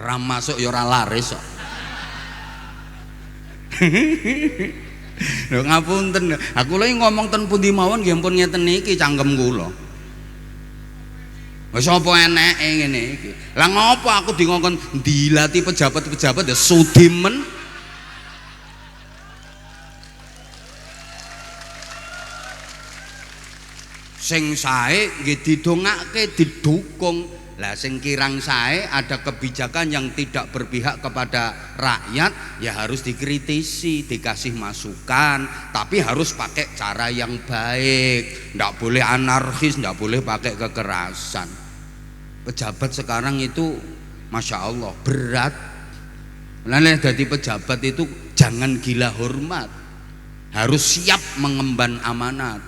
ora masuk ya ora laris kok. Lho ngapunten, aku lagi ngomong ten pundi mawon nggih ampun ngeten niki cangkem kula. Wis apa eneke ngene iki. Lah ngopo aku dikongkon dilati pejabat-pejabat ya sudimen. Sing sae nggih didongake didukung. Lah sing kirang sae ada kebijakan yang tidak berpihak kepada rakyat ya harus dikritisi, dikasih masukan, tapi harus pakai cara yang baik. Ndak boleh anarkis, ndak boleh pakai kekerasan. Pejabat sekarang itu Masya Allah berat. Nah, jadi pejabat itu jangan gila hormat, harus siap mengemban amanat.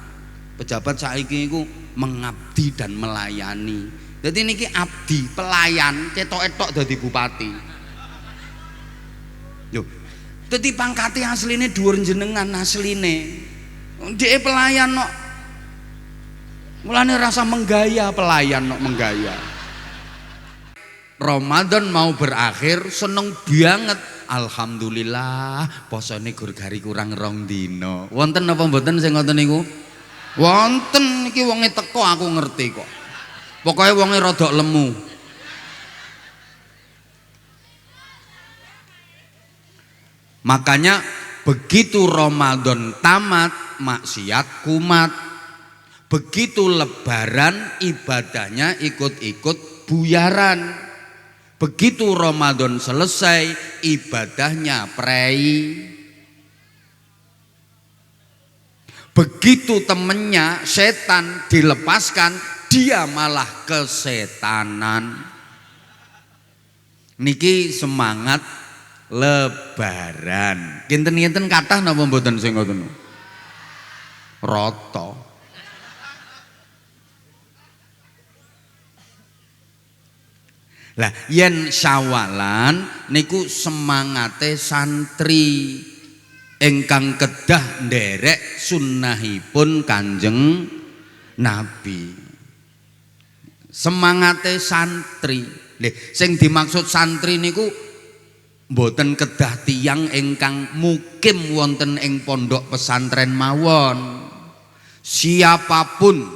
Pejabat saiki itu mengabdi dan melayani. Jadi niki abdi, pelayan, cetok-etok dadi bupati. Yo. Dadi pangkate asline dhuwur jenengan asline. Dhek pelayan kok. Mulane rasa menggaya pelayan kok menggaya. Ramadan mau berakhir seneng banget. Alhamdulillah posone gur gari kurang 2 dina. Wonten apa mboten sing ngoten niku? Wonten iki wonge teko aku ngerti kok. Pokoknya wonge rodok lemu. Makanya begitu Ramadan tamat maksiat kumat. Begitu lebaran ibadahnya ikut-ikut buyaran. Begitu Ramadan selesai ibadahnya prei. Begitu temennya setan dilepaskan, dia malah kesetanan. Niki semangat lebaran. Kinten-kinten kathah napa mboten sing ngoten? Rata. Lah yen Syawalan niku semangate santri ingkang kedah nderek sunnahipun Kanjeng Nabi. Semangate santri. Nggih, sing dimaksud santri niku mboten kedah tiyang ingkang mukim wonten ing pondok pesantren mawon. Siapapun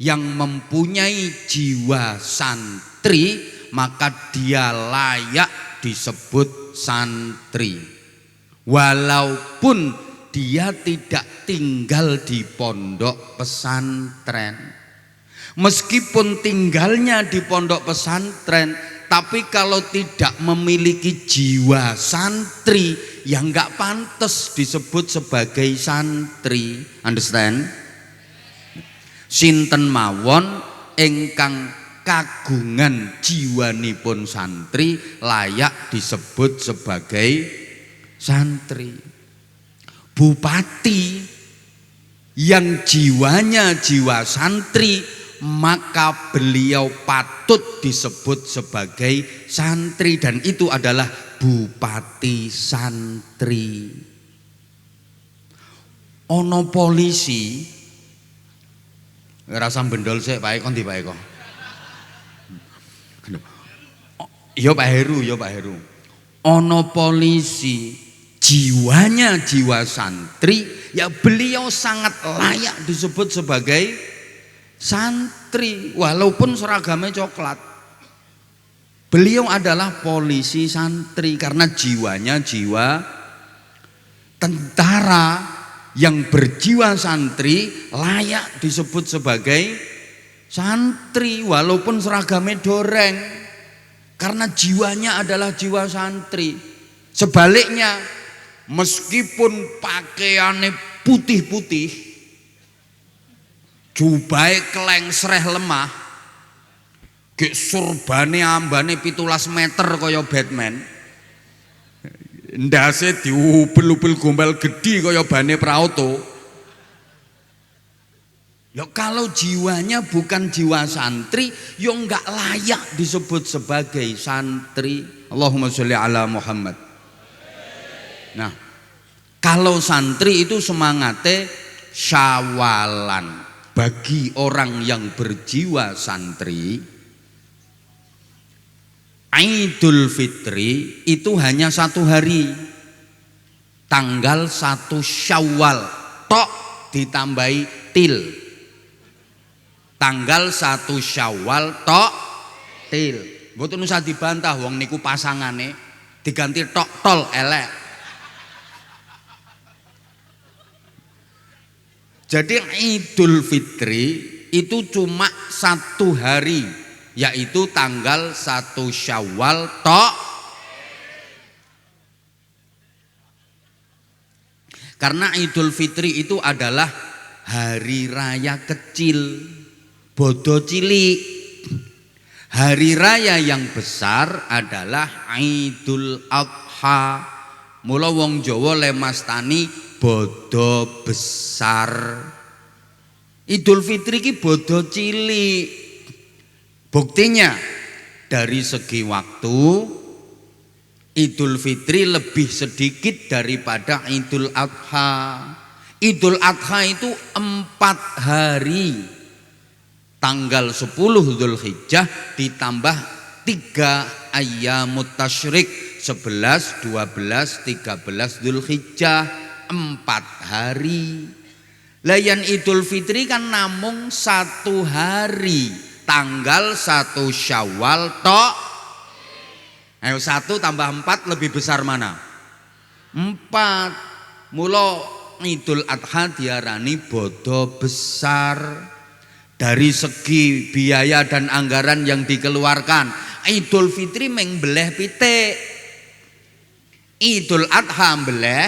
yang mempunyai jiwa santri maka dia layak disebut santri. Walaupun dia tidak tinggal di pondok pesantren. Meskipun tinggalnya di pondok pesantren, tapi kalau tidak memiliki jiwa santri, ya nggak pantas disebut sebagai santri. Understand? Sinten mawon ingkang kagungan jiwanipun santri layak disebut sebagai santri. Bupati yang jiwanya jiwa santri, maka beliau patut disebut sebagai santri, dan itu adalah bupati santri. Ono polisi rasa bendol sik Pak Eko ndi Pak Eko? Yo Pak Heru, yo Pak Heru. Ono polisi jiwanya jiwa santri, ya beliau sangat layak disebut sebagai santri walaupun seragamnya coklat. Beliau adalah polisi santri karena jiwanya jiwa tentara. Yang berjiwa santri layak disebut sebagai santri walaupun seragamnya doreng, karena jiwanya adalah jiwa santri. Sebaliknya, meskipun pakaiannya putih-putih, jubahe klengsreh lemah, gek surbane ambane 17 meter kaya Batman, ndase diupil-upil gombal gede kaya bane prauto. Ya kalau jiwanya bukan jiwa santri, ya enggak layak disebut sebagai santri. Allahumma sholli ala Muhammad. Nah, kalau santri itu semangatnya Syawalan. Bagi orang yang berjiwa santri, Idul Fitri itu hanya 1 hari, tanggal 1 Syawal tok ditambahi til, tanggal 1 Syawal tok til. Mboten usah dibantah wong niku pasangane diganti tok tol elek. Jadi Idul Fitri itu cuma 1 hari, yaitu tanggal 1 Syawal tok. Karena Idul Fitri itu adalah hari raya kecil, bodo cilik. Hari raya yang besar adalah Idul Adha. Mula wong Jawa lemastani bodo besar. Idul Fitri ki bodo cilik. Buktinya dari segi waktu Idul Fitri lebih sedikit daripada Idul Adha. Idul Adha itu 4 hari. Tanggal 10 Dzulhijjah ditambah 3 ayyamut tasyrik, 11, 12, 13 Dzulhijjah, 4 hari. Layan Idul Fitri kan namung 1 hari, tanggal 1 Syawal tok. Ayo 1 tambah 4 lebih besar mana? 4. Mula Idul Adha diarani bodo besar. Dari segi biaya dan anggaran yang dikeluarkan, Idul Fitri mengbeleh pitik, Idul Adha mbeleh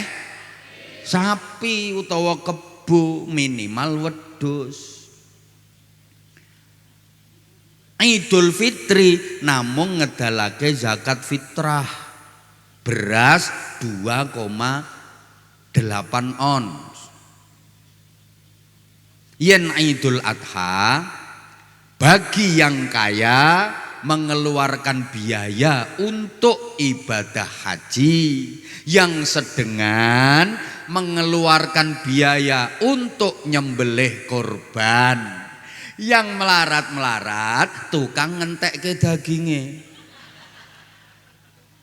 sapi utawa kebo minimal wedhus. Idul Fitri namung ngedalake zakat fitrah, beras 2,8 ons. Yen Idul Adha bagi yang kaya mengeluarkan biaya untuk ibadah haji, yang sedengan mengeluarkan biaya untuk nyembelih korban, yang melarat-melarat tukang ngentekke daginge.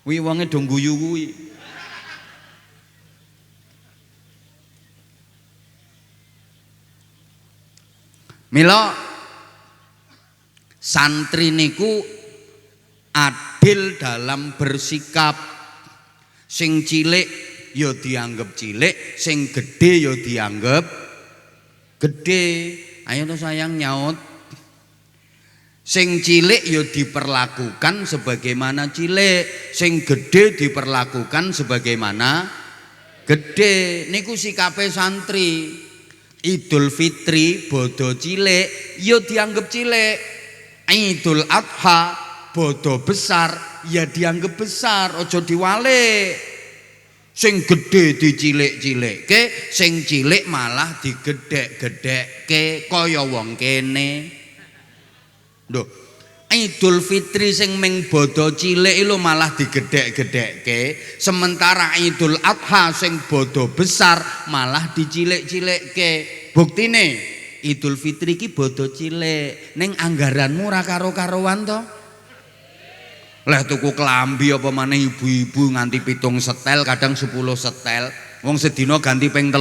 Wi wonge do guyu kuwi. Mila santri niku adil dalam bersikap. Sing cilik ya dianggap cilik, sing gede ya dianggap gede. Ayo to sayang nyaut. Sing cilik ya diperlakukan sebagaimana cilik, sing gede diperlakukan sebagaimana gede. Niku sikape santri. Idul Fitri bodo cilik ya dianggap cilik, Idul Adha bodo besar ya dianggap besar, ojo diwalik. Sing gede dicilik-cilikke, sing cilik malah digedhek-gedhekke kaya wong kene. Lho, Idul Fitri sing ming bodo cilik lho malah digedhek-gedhekke, sementara Idul Adha sing bodo besar malah dicilik-cilikke. Buktine Idul Fitri ki bodo cilik, ning anggaranmu ora karo-karoan to. Leh tuku klambi apa maneh ibu-ibu nganti 7 setel, kadang 10 setel. Wong sedina ganti ping 3.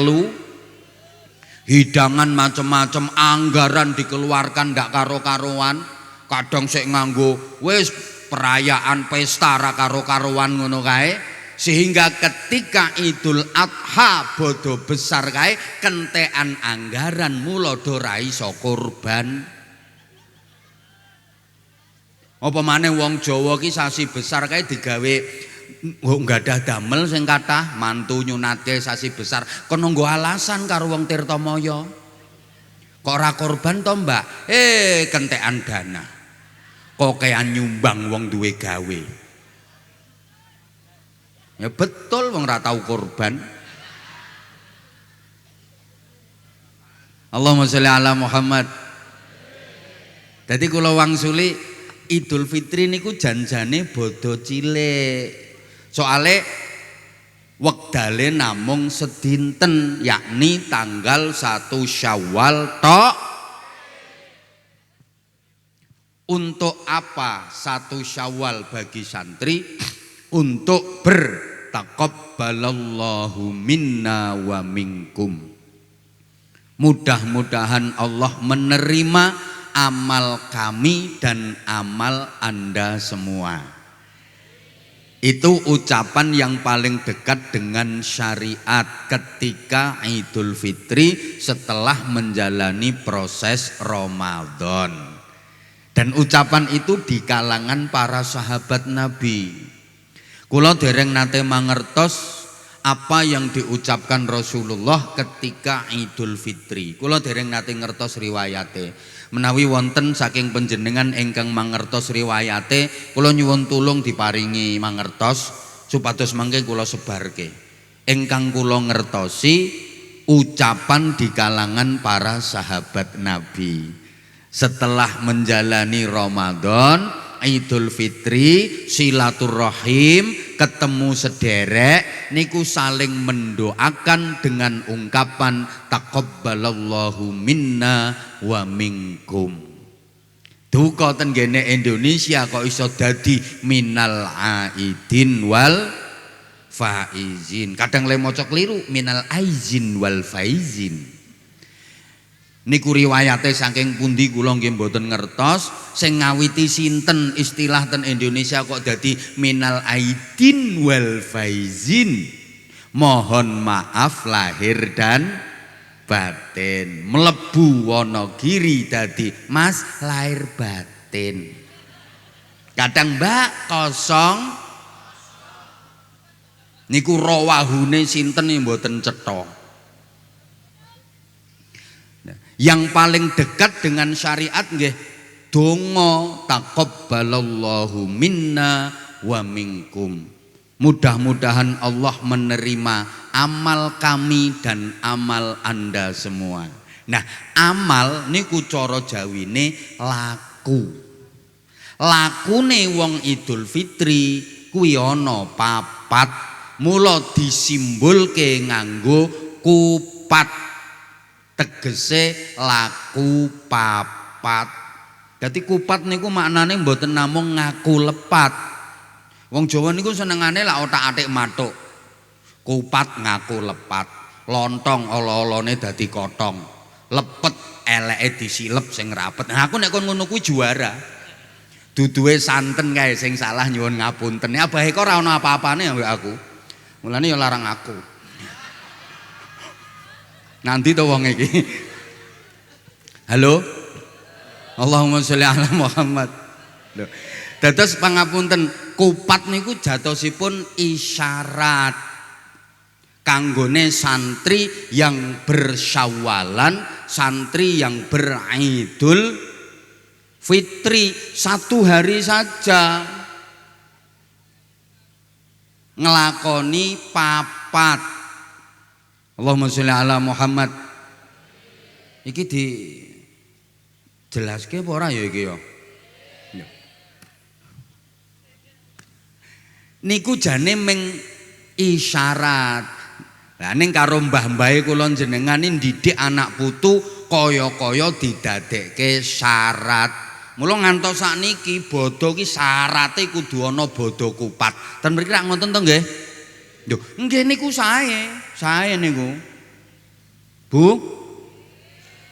Hidangan macem-macem, anggaran dikeluarkan ndak karo-karoan. Kadang sik nganggo wis perayaan pesta ra karo-karoan ngono kae, sehingga ketika Idul Adha bodo besar kae kentekan anggaran mula do ra iso kurban. Apa maneh wong Jawa ki sasi besar kae digawe nggadah damel sing kathah, mantu nyunatke sasi besar kono nggo alasan karo wong Tirtamaya. Kok ora kurban to, Mbak? Kentekan dana. Kokean nyumbang wong duwe gawe. Ya betul wong ora tau kurban. Allahumma sholli ala Muhammad. Dadi kula wangsuli Idul Fitri niku janjane bodo cilik. Soale wektale namung sedinten, yakni tanggal 1 Syawal tok. Untuk apa apa 1 Syawal bagi santri untuk bertaqabbalallahu minna wa minkum. Mudah-mudahan Allah menerima amal kami dan amal Anda semua. Itu ucapan yang paling dekat dengan syariat ketika Idul Fitri setelah menjalani proses Ramadan. Dan ucapan itu di kalangan para sahabat Nabi. Kula dereng nate mangertos apa yang diucapkan Rasulullah ketika Idul Fitri. Kula dereng nate ngertos riwayate. Menawi wonten saking panjenengan ingkang mangertos riwayate, kula nyuwun tulung diparingi mangertos supados mangke kula sebarke. Ingkang kula ngertosi ucapan di kalangan para sahabat Nabi. Setelah menjalani Ramadan, Idul Fitri, silaturahim, ketemu sederek niku saling mendoakan dengan ungkapan taqabbalallahu minna wa minkum. Duka ten gene Indonesia kok iso dadi minal aidin wal faizin. Kadang le maca kliru minal aizin wal faizin. Niku riwayate saking pundi kula nggih mboten ngertos. Sing ngawiti sinten istilah ten Indonesia kok dadi minal aidin wal faizin. Mohon maaf lahir dan batin. Mlebu Wonogiri dadi Mas lahir batin. Kadang Mbak kosong niku rawahune sinten mboten cetha. Yang paling dekat dengan syariat nggih donga taqabbalallahu minna wa minkum. Mudah-mudahan Allah menerima amal kami dan amal Anda semua. Nah, amal niku cara jawine laku. Lakune wong Idul Fitri kuwi ana papat. Mula disimbulke nganggo kupat. Tegese laku papat. Dadi kupat niku maknane mboten namung ngaku lepat. Wong Jawa niku senengane lak otak-atik matuk. Kupat ngaku lepat, lontong ala-alane dadi kotong, lepet eleke disilep sing rapet. Nah aku nek kon ngono kuwi juara. Duduhe santen kae sing salah nyuwun ngapunten. Abahe kok ora ana apa-apane ambek aku. Mulane ya larang aku. Nanti to wong iki. Halo. Allahumma sholli ala Muhammad. Lho. Dados pangapunten, kupat niku jatosipun isyarat kanggone santri yang bersyawalan, santri yang beridul fitri 1 hari saja ngelakoni papat. Allahumma sholli ala Muhammad. Iki di jelaske apa ora ya iki ya? Niku jane ming isyarat. Lah ning karo mbah-mbahe kula jenengan ndidik anak putu kaya-kaya didadekke syarat. Mula ngantos sakniki bodho ki syarate kudu ana bodho kupat. Ten mriki rak ngoten to nggih? Lho, nggih niku sae niku. Bu,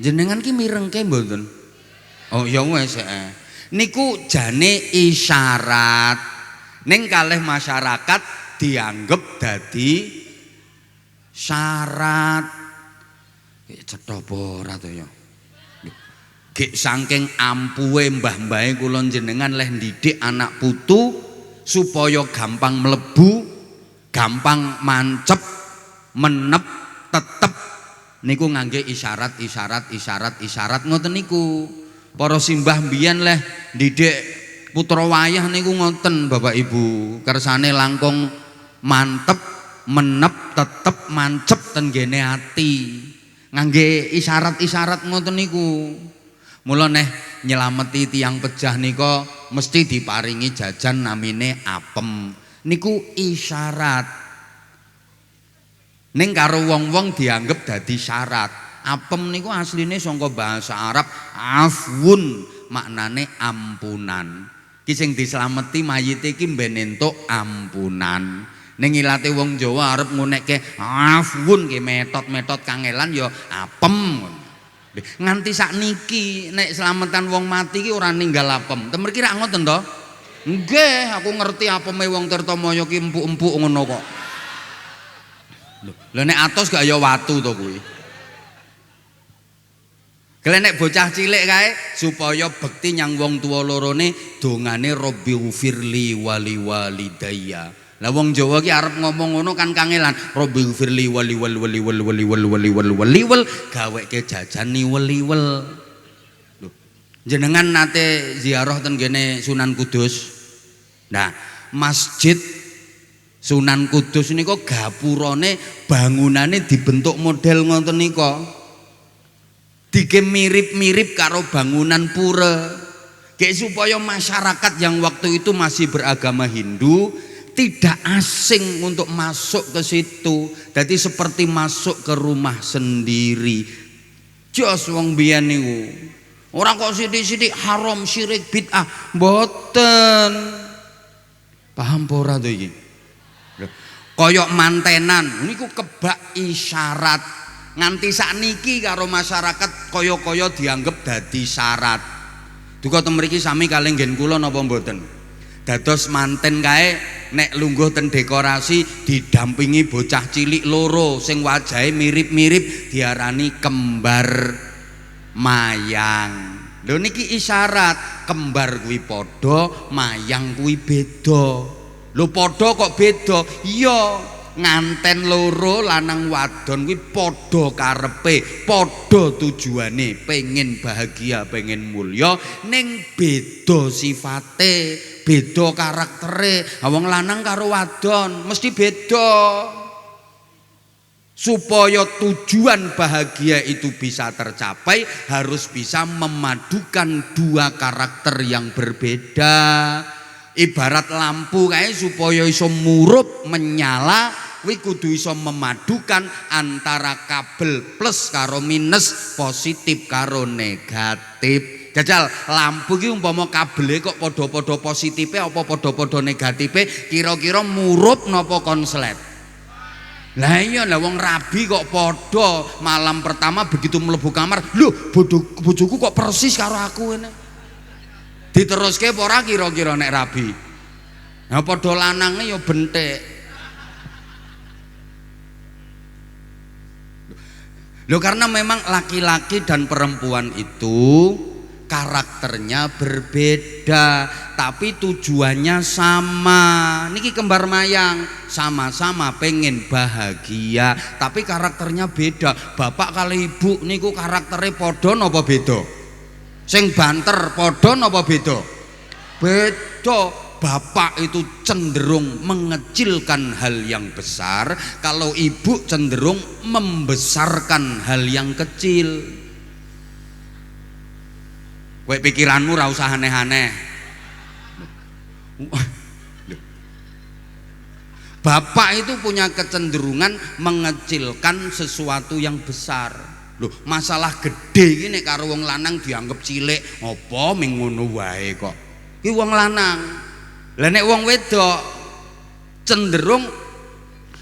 jenengan ki mirengke mboten? Oh ya wis niku jane isyarat. Ning kalih masyarakat dianggep dadi syarat. Cetha apa ora to ya? Gek saking ampuhe mbah-mbahe kula jenengan leh ndidik anak putu supaya gampang mlebu, gampang mancep, menep, tetep niku ngangge isyarat ngoten niku. Para simbah mbiyen leh ndidik putra wayah niku ngoten Bapak Ibu, kersane langkung mantep, menep, tetep, mancep ten gene ati. Ngangge isyarat ngoten niku. Mula neh nyelameti tiyang pejah nika mesti diparingi jajan namine apem. Niku isyarat. Ning karo wong-wong dianggep dadi syarat. Apem niku asline saka bahasa Arab afwun, maknane ampunan. Ki sing dislameti mayite iki ben entuk ampunan. Ning ilate wong Jawa arep ngunekke afun ki metot-metot kangelan ya apem. Nganti sakniki nek slametan wong mati ki ora ninggal apem. Temen ki ra ngoten to? Nggih, aku ngerti apeme wong Tirtamaya ki empuk-empuk ngono kok. Lho nek atos gak ya watu to kuwi. Nek bocah cilik kae supaya bekti nyang wong tuwa lorone dongane Robbi ufirli wali walidayya. Lah wong Jawa ki arep ngomong ngono kan kangelan. Robbi ufirli wali gaweke jajan niwel-niwel. Lho, jenengan nate ziarah ten kene Sunan Kudus. Nah, Masjid Sunan Kudus niku gapurane bangunane dibentuk model ngoten nika. Dike mirip-mirip karo bangunan pura. Kayak supaya masyarakat yang waktu itu masih beragama Hindu tidak asing untuk masuk ke situ. Jadi seperti masuk ke rumah sendiri. Jos wong biyen niku. Ora kok sithik-sithik haram syirik bid'ah, mboten. Paham apa ora to iki? Koyok mantenan niku kebak isyarat. Nganti sakniki karo masyarakat kaya-kaya dianggap dadi syarat. Duka ten mriki sami kalih nggen kula napa mboten? Dados manten kae nek lungguh ten dekorasi didampingi bocah cilik loro sing wajahe mirip-mirip diarani kembar mayang. Lho niki isyarat, kembar kuwi padha, mayang kuwi beda. Lho padha kok beda? Iya. Nganten loro lanang wadon kuwi padha karepe, padha tujuane, pengen bahagia, pengen mulya, ning beda sifate, beda karaktere. Wong lanang karo wadon mesti beda. Supaya tujuan bahagia itu bisa tercapai harus bisa memadukan dua karakter yang berbeda. Ibarat lampu kae supaya iso murup menyala kuwi kudu iso memadukan antara kabel plus karo minus, positif karo negatif. Jajal lampu ki umpama kabele kok padha-padha positife apa padha-padha negatife, kira-kira murup napa konslet? Lah iya lah wong rabi kok padha malam pertama begitu mlebu kamar, lho bojoku kok persis karo aku ngene. Diteruske apa ora kira-kira nek rabi? Nah padha lanange ya bentik. Loh karena memang laki-laki dan perempuan itu karakternya berbeda, tapi tujuannya sama. Niki kembar mayang, sama-sama pengen bahagia, tapi karakternya beda. Bapak kali ibu niku karakternya padha napa beda? Sing banter padha napa beda? Beda. Bapak itu cenderung mengecilkan hal yang besar, kalau ibu cenderung membesarkan hal yang kecil. Kowe pikiranmu ra usah aneh-aneh. Bapak itu punya kecenderungan mengecilkan sesuatu yang besar. Loh, masalah gede gini karo wong lanang dianggap cilik, apa ming ngono wae kok. Ki wong lanang. Lah nek wong wedok cenderung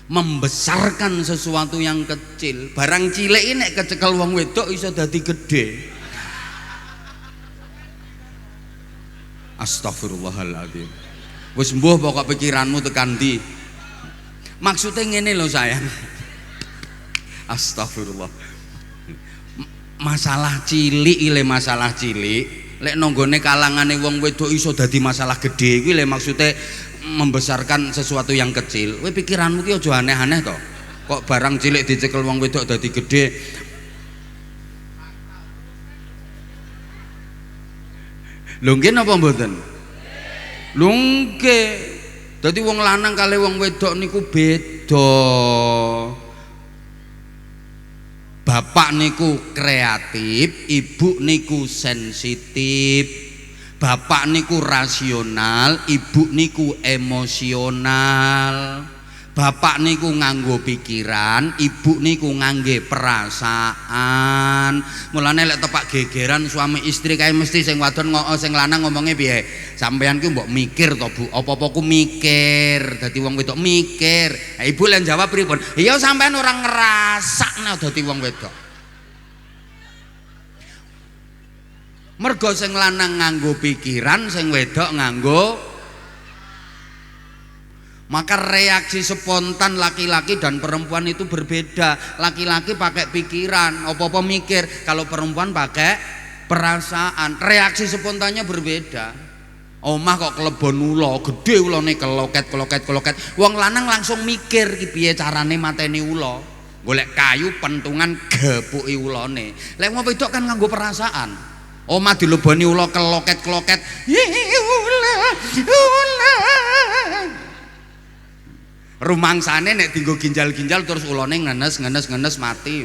membesarkan sesuatu yang kecil. Barang cilik ini nek kecekel wong wedok iso dadi gede. Astagfirullahaladzim. Wis mbuh pokok pikiranmu tekan ndi. Maksudnya ngene lho sayang. Astagfirullah. Masalah cilik ile masalah cilik. Lek nonggone kalangane wong wedok iso dadi masalah gede kuwi le maksudnya membesarkan sesuatu yang kecil. Kowe pikiranmu ki aja aneh-aneh to. Kok barang cilik dicekel wong wedok dadi gede. Lho nggih napa mboten? Lho nggih. Dadi wong lanang kali wong wedok niku beda. Bapak niku kreatif, ibu niku sensitif. Bapak niku rasional, ibu niku emosional. Bapak niku nganggo pikiran, ibu niku ngangge perasaan. Mulane lek tepak gegeran suami istri kae mesti sing wadon sing lanang ngomongnya piye? Sampeyan ku mbok mikir to, Bu. Apa-apa ku mikir. Dadi wong wedok mikir. Nah, ibu lek jawab pripun? Iya sampeyan ora ngrasakno dadi wong wedok. Mergo sing lanang nganggo pikiran, sing wedok nganggo. Maka reaksi spontan laki-laki dan perempuan itu berbeda. Laki-laki pakai pikiran, apa-apa mikir. Kalau perempuan pakai perasaan. Reaksi spontannya berbeda. Omah kok kelebon ula, gede ulane keloket. Wong lanang langsung mikir ki piye carane mateni ula. Golek kayu pentungan gepuki ulane. Lek wong wedok kan nganggo perasaan. Omah dileboni ula keloket. Ula. Rumangsane nek dienggo ginjal-ginjal terus ulane ngenes mati.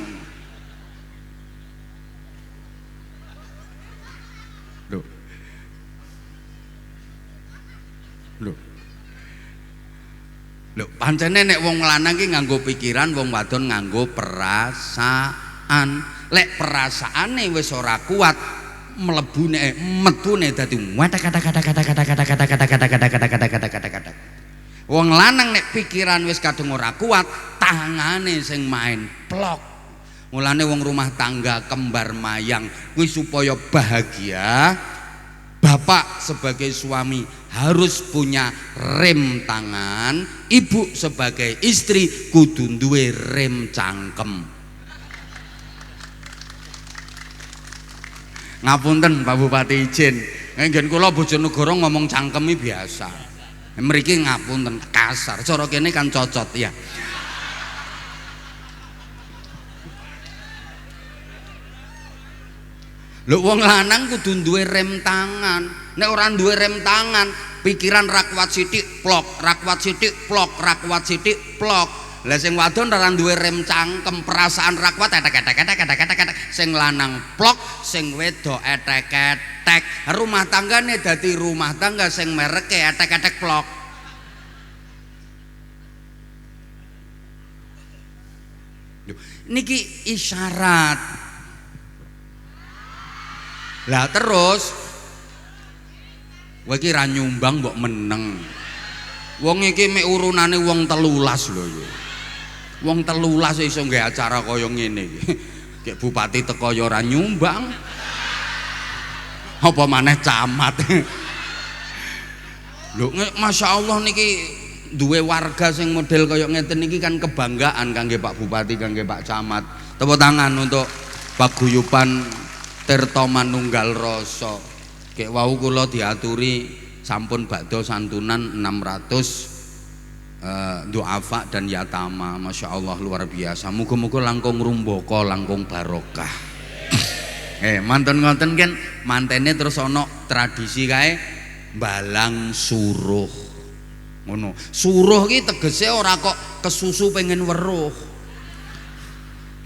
Lho pancene nek wong lanang ki nganggo pikiran, wong wadon nganggo perasaan. Lek perasaane wis ora kuat mlebune metune dadi kata-kata. Wong lanang nek pikiran wis kadung ora kuat, tangane sing main plok. Mulane wong rumah tangga kembar mayang kuwi supaya bahagia. Bapak sebagai suami harus punya rem tangan, ibu sebagai istri kudu duwe rem cangkem. Ngapunten Pak Bupati izin, nggen kula Bojonegoro ngomong cangkemi biasa. Mriki ngapunten kasar, cara kene kan cocot ya. Lho wong lanang kudu duwe rem tangan. Nek ora duwe rem tangan, pikiran ra kuat sithik plok, ra kuat sithik plok, ra kuat sithik plok. Lah sing wadon ora duwe rem cangkem, perasaan ra kuat etek-etek. Sing lanang plok, sing wedok etek-etek. Rumah tanggane dadi rumah tangga sing mereke etek-etek plok. Niki isyarat. Lah terus kowe iki ra nyumbang mbok meneng. Wong iki mek urunane wong 13 lho ya. Wong 13 iso nggawe acara kaya ngene iki. Kayak bupati teko ya ora nyumbang. Apa maneh camat. Lho Masya Allah niki duwe warga sing model kaya ngeten niki kan kebanggaan kangge Pak Bupati, kangge Pak Camat. Tepuk tangan untuk paguyuban Tirta Manunggal Rasa. Kayak wau kula diaturi sampun bakda santunan 600 duafa dan yatama. Masya Allah luar biasa. Muga-muga langkung rumbaka, langkung barokah. Mantun ngoten kan mantene terus ana tradisi kae balang suruh. Ngono. Suruh ki tegese ora kok kesusu pengen weruh.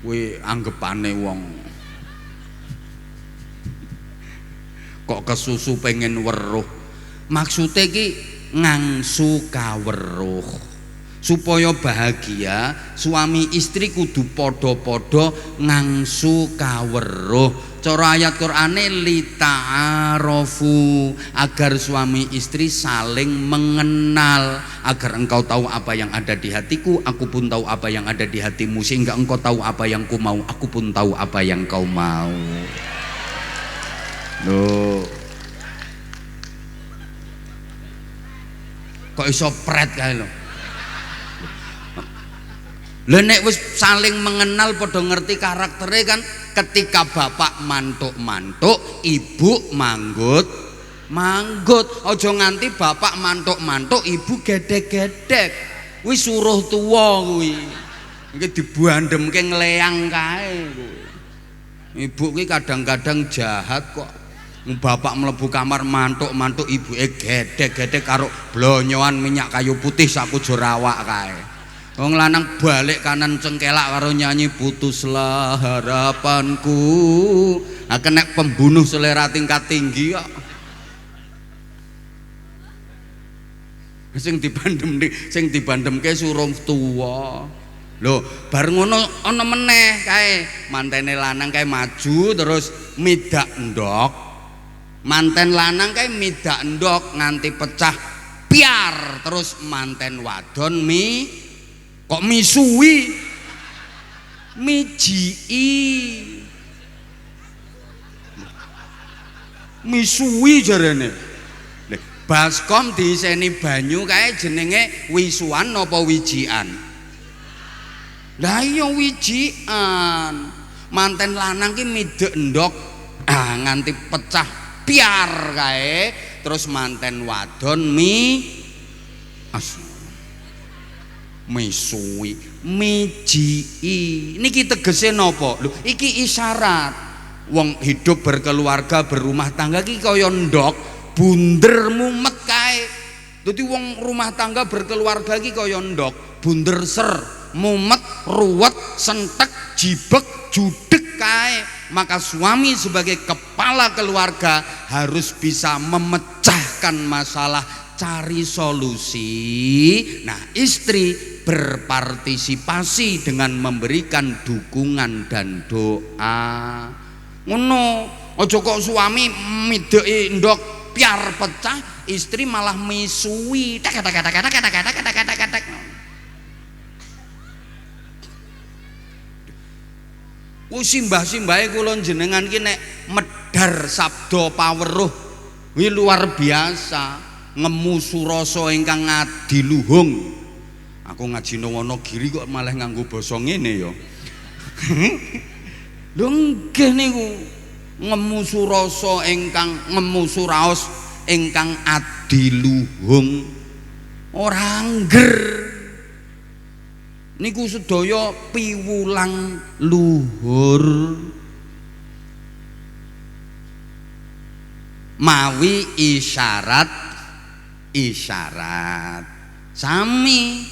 Kuwi anggepane wong. Kok kesusu pengen weruh. Maksude ki ngangsu kaweruh. Supaya bahagia, suami istri kudu padha-padha ngangsu kaweruh. Cara ayat Qur'ane lita'arofu, agar suami istri saling mengenal, agar engkau tahu apa yang ada di hatiku, aku pun tahu apa yang ada di hatimu, sehingga engkau tahu apa yang ku mau, aku pun tahu apa yang kau mau. Loh, kok iso pret kae lho. Lha nek wis saling mengenal padha ngerti karaktere kan, ketika bapak mantuk-mantuk, ibu manggut. Aja nganti bapak mantuk-mantuk, ibu gedek-gedek. Kuwi suruh tuwa kuwi. Iki dibuandemke ngleang kae kuwi. Ibu kuwi kadang-kadang jahat kok. Bapak mlebu kamar mantuk-mantuk, ibuke gedek-gedek karo blonyoan minyak kayu putih saku jorawak kae. Wong lanang balik kanan cengkelak karo nyanyi putuslah harapanku. Nah, kena pembunuh selera tingkat tinggi kok. Sing dibandemke suruh tuwa. Lho, bar ngono ana meneh kae mantene lanang kae maju terus midak ndok. Manten lanang kae midak ndok nganti pecah piar terus manten wadon kok misuwi misuwi jarene. Baskom diiseni banyu kae jenenge wisuan apa wijian? Lah iya wijian. Manten lanang ki midek ndok nganti pecah piar kae terus manten wadon misuwi mijii. Niki tegese napa? Lho iki isyarat wong hidup berkeluarga berumah tangga ki kaya ndok bunder mumet kae. Dadi wong rumah tangga berkeluarga ki kaya ndok bunder ser mumet ruwet sentek jibek judek kae. Maka suami sebagai kepala keluarga harus bisa memecahkan masalah, cari solusi. Nah, istri berpartisipasi dengan memberikan dukungan dan doa. Ngono, ojo kok suami mideki ndok piar pecah, istri malah misui. Simbah-simbahe kula jenengan ki nek medhar sabda paweruh kuwi luar biasa. Ngemu surasa ingkang adiluhung. Aku ngaji nang Wonogiri kok malah nganggo basa ngene ya. Lho nggih niku ngemu surasa ngemu suraos ingkang adiluhung ora angger. Niku sedaya piwulang luhur mawi isyarat sami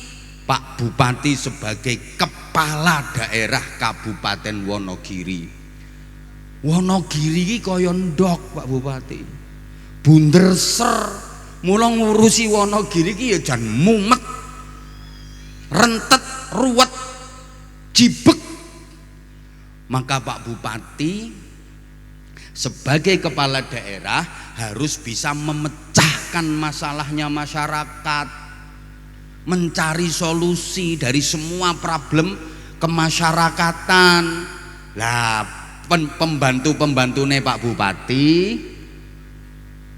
Pak Bupati sebagai kepala daerah Kabupaten Wonogiri. Wonogiri iki kaya ndok Pak Bupati, bunder ser. Mula ngurusi Wonogiri iki ya jan mumet, rentet, ruwet, jibek. Maka Pak Bupati sebagai kepala daerah harus bisa memecahkan masalahnya masyarakat, mencari solusi dari semua problem kemasyarakatan. Lah pembantu-pembantune Pak Bupati,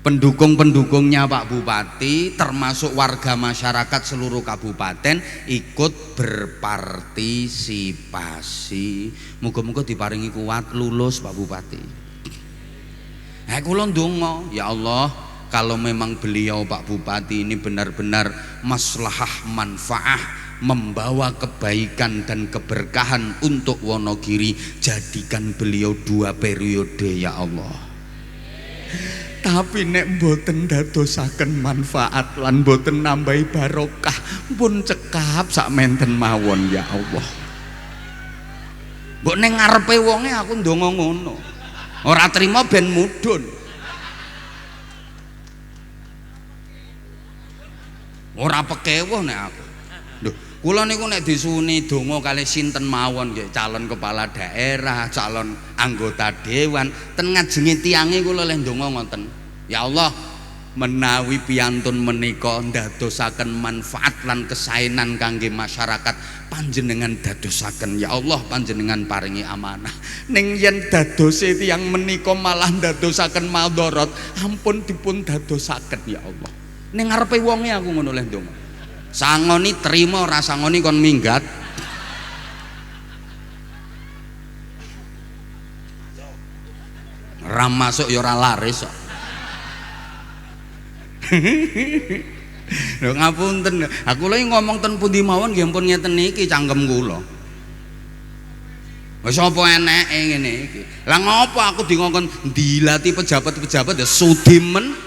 pendukung-pendukungnya Pak Bupati, termasuk warga masyarakat seluruh kabupaten ikut berpartisipasi. Muga-muga diparingi kuat lulus Pak Bupati. Kula ndonga, ya Allah, kalau memang beliau Pak Bupati ini benar-benar maslahah manfaah, membawa kebaikan dan keberkahan untuk Wonogiri, jadikan beliau 2 periode ya Allah. Tapi nek mboten dadosaken manfaat lan mboten nambahi barokah, pun cekap sak menten mawon ya Allah. Mbok ning ngarepe wonge aku ndonga ngono. Ora trima ben mudhun. Ora pekewuh nek aku. Lho, kula niku nek disuwuni donga kalih sinten mawon nggih, calon kepala daerah, calon anggota dewan, ten ngajenge tiyange kula leh ndonga ngoten. Ya Allah, menawi piyantun menika ndadosaken manfaat lan kesaenan kangge masyarakat, panjenengan dadosaken ya Allah, panjenengan paringi amanah. Ning yen dadose tiyang menika malah ndadosaken madharat, ampun dipun dadosaken ya Allah. Ning ngarepe wonge aku ngono leh ndonga. Sangoni trima, ora sangoni kon minggat. Ora masuk ya ora laris kok. Lho ngapunten, aku lagi ngomong ten pundi mawon nggih ampun ngeten niki cangkem kula. Wis apa eneke ngene iki. Lah ngopo aku dingongkon dilati pejabat-pejabat ya sudimen.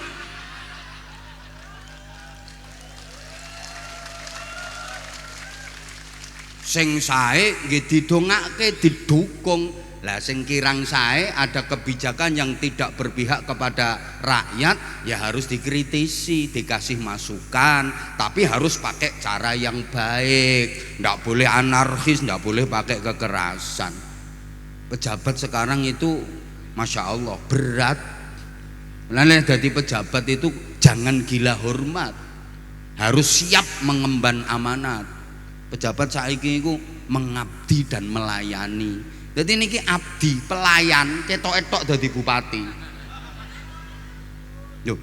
Sing sae nggih didongake didukung, Lah sing kirang sae ada kebijakan yang tidak berpihak kepada rakyat, ya harus dikritisi, dikasih masukan, tapi harus pakai cara yang baik. Ndak boleh anarkis, ndak boleh pakai kekerasan. Pejabat sekarang itu Masya Allah berat. Lalu jadi pejabat itu jangan gila hormat, harus siap mengemban amanat. Pejabat saiki itu mengabdi dan melayani. Jadi niki abdi, pelayan, ketok-etok dadi bupati. Loh,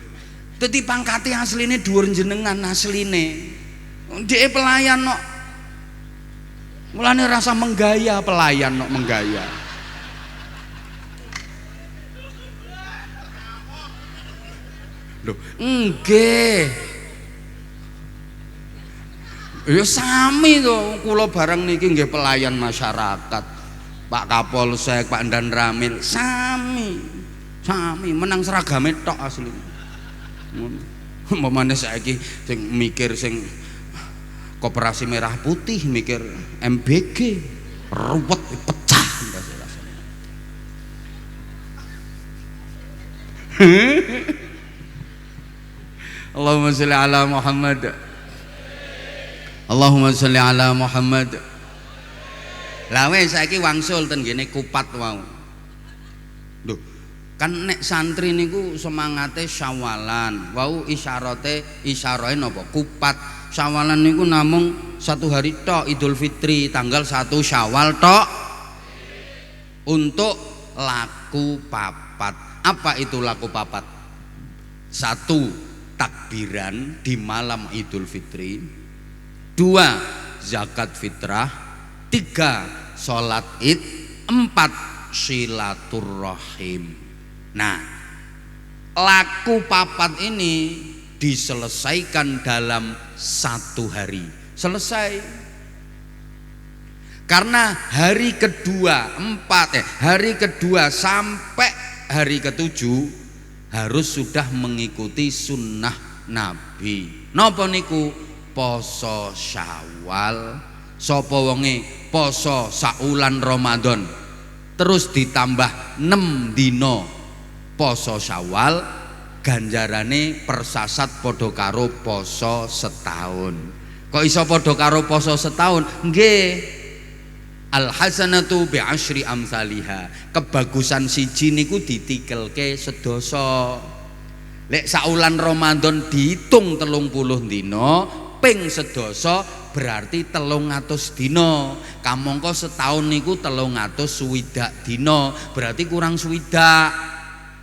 dadi pangkatnya asline dhuwur jenengan asline. Dhek pelayan kok. Mulane rasa menggaya pelayan kok menggaya. Loh, nggih. Ya sami to, kula bareng niki nggih pelayan masyarakat. Pak Kapolsek, Pak Dan Ramil, sami menang seragame tok asli. Mamane saiki sing mikir sing Koperasi Merah Putih, mikir MBG, ruwet pecah. Allahumma sholli ala Muhammad. Allahumma sholli ala Muhammad. Lah wis saiki wangsul ten ngene kupat wau. Lho, kan nek santri niku semangate Syawalan. Wau isyarahe napa? Kupat. Syawalan niku namung 1 hari tok, Idul Fitri tanggal 1 Syawal tok. Untuk laku papat. Apa itu laku papat? 1 takbiran di malam Idul Fitri. 2 zakat fitrah. 3 sholat id. 4 silaturrahim. Nah, laku papat ini diselesaikan dalam 1 hari. Selesai. Karena hari kedua sampai hari ke-7 harus sudah mengikuti sunnah Nabi. Napa niku? Poso Syawal. Sapa wonge poso saulan Ramadan terus ditambah 6 dina poso Syawal, ganjarane persasat padha karo poso setahun. Kok iso padha karo poso setahun? Nggih, al hasanatu bi asyri amsalihha. Kebagusan siji niku ditikelke sedasa. Lek saulan Ramadan diitung 30 dina ping sedasa berarti 300 dina. Kamangka setahun niku 360 dina, berarti kurang swidak.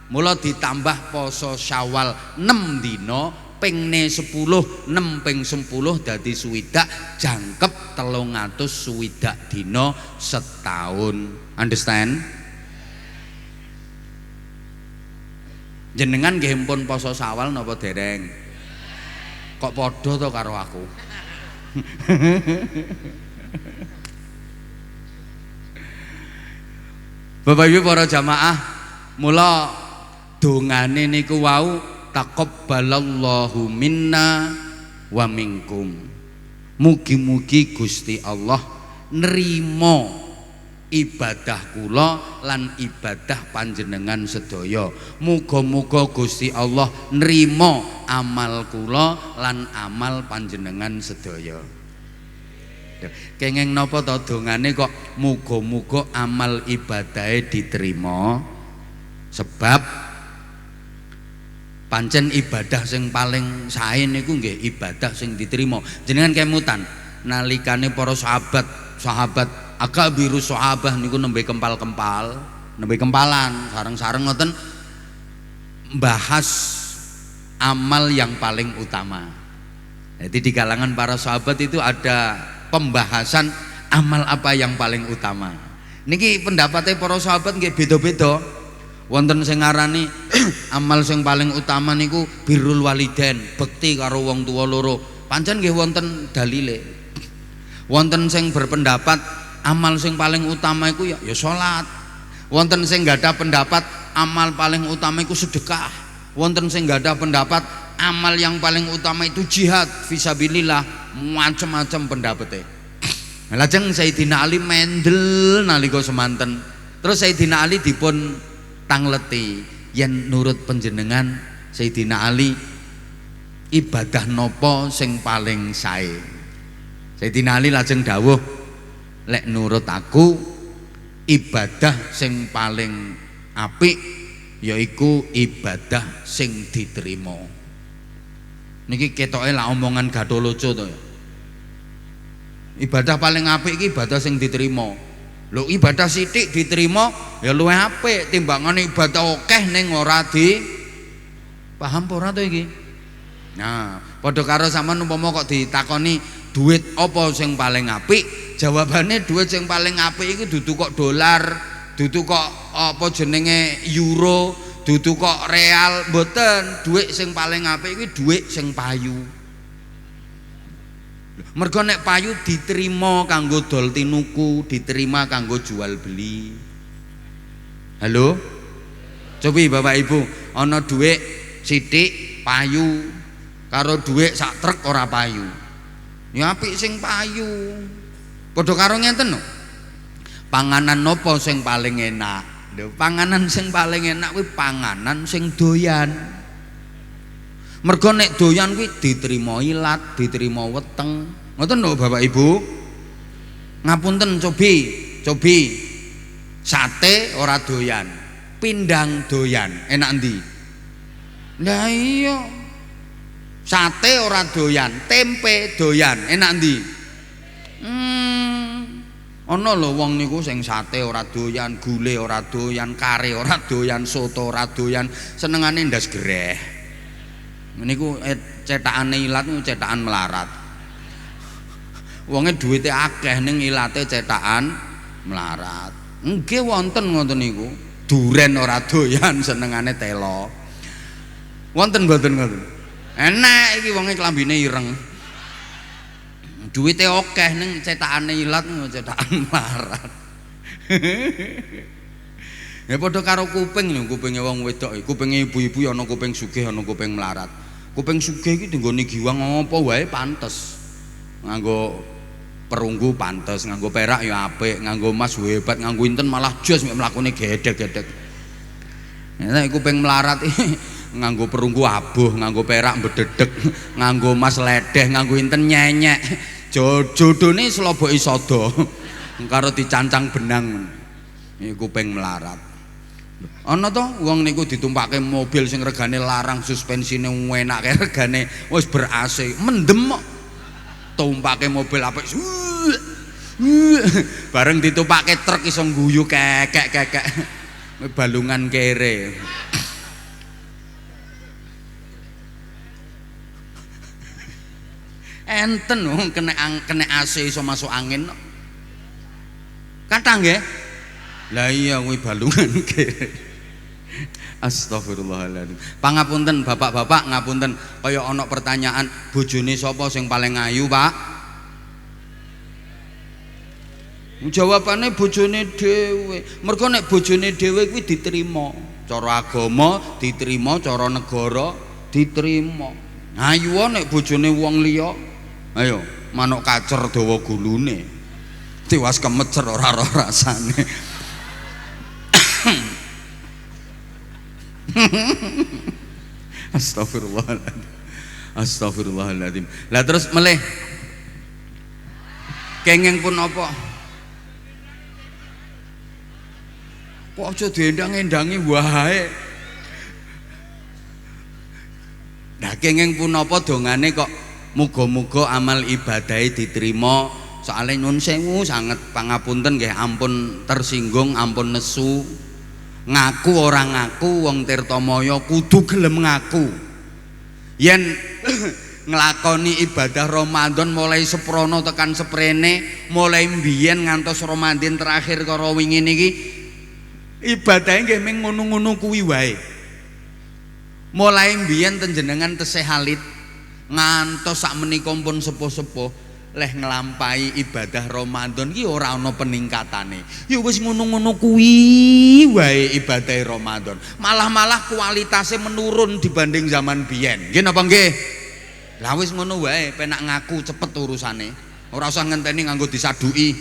Mula ditambah poso Syawal 6 dina, pingne 10, 6 ping 10 dadi swidak, jangkep 360 dina setahun. Understand? Jenengan nggih pun poso Syawal napa dereng? Kok padha to karo aku? Bapak Ibu para jamaah, mula dongane niku wau taqabbalallahu minna wa minkum. Mugi-mugi Gusti Allah nrimo ibadah kula lan ibadah panjenengan sedaya. Muga-muga Gusti Allah nrimo amal kula lan amal panjenengan sedaya. Kenging napa to dongane kok muga-muga amal ibadahe diterima? Sebab pancen ibadah sing paling sae niku nggih ibadah sing diterima. Jenengan kemutan nalikane para sahabat akabiru sahabah niku nembe kempalan sareng-sareng ngoten bahas amal yang paling utama. Jadi di kalangan para sahabat itu ada pembahasan amal apa yang paling utama. Niki pendapatnya para sahabat nggih beda-beda. Wonten sing ngarani amal sing paling utama niku birrul walidain, bekti karo wong tua loro. Pancen nggih wonten dalile. Wonten sing berpendapat amal sing paling utama iku ya salat. Wonten sing gadah pendapat amal paling utama iku sedekah. Wonten sing gadah pendapat amal yang paling utama itu jihad fisabilillah. Macam-macam pendapatnya. Lajeng Sayyidina Ali mendel nalika semanten Terus Sayyidina Ali dipun tangleti, yen nurut panjenengan Sayyidina Ali ibadah nopo sing paling sae. Sayyidina Ali lajeng dawuh, lek nurut aku ibadah sing paling apik yaiku ibadah sing diterima. Niki ketoke lah omongan Gatholoco to ya. Ibadah paling apik iki ibadah sing diterima. Lho ibadah sithik diterima ya luwih apik timbangane ibadah akeh ning ora di paham ora to iki. Nah, padha karo sampean umpama kok ditakoni duit apa sing paling apik, jawabane duit sing paling apik iki dudu kok dolar, dudu kok apa jenenge euro, dudu kok real, mboten. Duit sing paling apik iki duit sing payu. Mergo nek payu diterima kanggo dol tinuku, diterima kanggo jual beli. Halo? Cobi Bapak Ibu, ana dhuwit sithik payu karo dhuwit sak truk ora payu. Ya apik sing payu. Padha karo ngenten lho. Panganan nopo sing paling enak? Lho, panganan sing paling enak kuwi panganan sing doyan. Mergo nek doyan kuwi diterima ilat, diterima weteng. Ngoten lho Bapak Ibu. Ngapunten cobi sate ora doyan, pindang doyan, enak endi? Lah iya. Sate ora doyan, tempe doyan, enak endi? Ana lho wong niku sing sate ora doyan, gule ora doyan, kare ora doyan, soto ora doyan, senengane ndas greh. Niku cetakane ilat niku cetakan melarat. Wonge duwite akeh ning ilate cetakan melarat. Nggih wonten ngoten niku. Duren ora doyan senengane telo. Wonten mboten ngoten? Enak iki wonge klambine ireng. Duwite akeh ning cetakane ilat niku cetakan melarat. Ya padha karo kuping lho, kupinge wong wedok, kupinge ibu-ibu ya ana kuping sugih ana kuping melarat. Kuping sugih iki dinggone giwang apa wae pantes. Nganggo perunggu pantes, nganggo perak ya apik, nganggo emas hebat, nganggo inten malah jos mek mlakune gedhek-gedhek. Nek kuping melarat iki nganggo perunggu abuh, nganggo perak mbededek, nganggo emas ledeh, nganggo inten nyenyek. Jodone sloboki sodo karo dicancang benang. Iki kuping melarat. Ana to wong niku ditumpake mobil sing regane larang, suspensine enake, regane wis ber-AC, mendem kok. Tumpake mobil apik. Bareng ditumpake truk iso ngguyu kekek-kekek. Balungan kere. Enten wong kena AC iso masuk angin. Kathah nggih? Lah iya kuwi balungan kere. Astagfirullahaladzim. Pangapunten bapak-bapak, ngapunten kaya ana pertanyaan bojone sapa sing paling ayu, Pak? Jawabane bojone dhewe. Mergo nek bojone dhewe kuwi diterima cara agama, diterima cara negara, diterima. Ayu nek bojone wong liya, ayo manuk kacer dawa gulune. Tiwas kemecer ora ora rasane. Astagfirullahaladzim. Astagfirullahaladzim. Lah terus meleh kenging pun apa? Kok aja diendang-endangi wae. Nah kenging pun apa dongane kok muga-muga amal ibadahe diterima. Soale nyun sewu sanget pangapunten nggih, ampun tersinggung, ampun nesu. Ngaku orang ngaku wong Tirtamaya kudu gelem ngaku yen nglakoni ibadah Ramadan mulai seprono tekan seprene, mulai mbiyen ngantos Ramadan terakhir karo wingi niki ibadahe nggih mung ngono-ngono kuwi wae. Mulai mbiyen tenjenengan tesih alit ngantos sakmenika pun sepuh-sepuh leh nglampahi ibadah Ramadan ki ora ana peningkatane. Ya wis ngono-ngono kuwi wae ibadah Ramadan. Malah kualitasnya menurun dibanding zaman biyen. Nggih napa nggih? Lah wis ngono wae, penak ngaku cepet urusane. Ora usah ngenteni nganggo disaduki.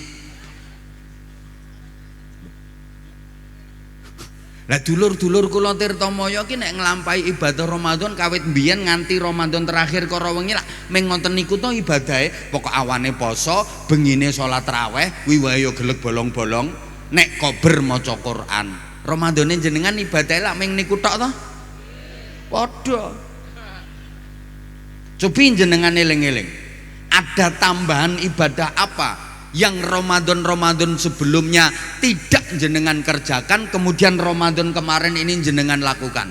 Lah dulur-dulur kula Tirtamaya ki nek nglampahi ibadah Ramadan kawit mbiyen nganti Ramadan terakhir karo wengi lak ming ngoten niku to ibadahe, pokok awane poso, bengine salat raweh, kuwi wae ya geleg bolong-bolong, nek kober maca Quran. Ramadane jenengan ibadahe lak ming niku tok to? Padha. Cobi jenengan eling-eling. Ada tambahan ibadah apa yang Ramadan sebelumnya tidak jenengan kerjakan, kemudian Ramadan kemarin ini jenengan lakukan?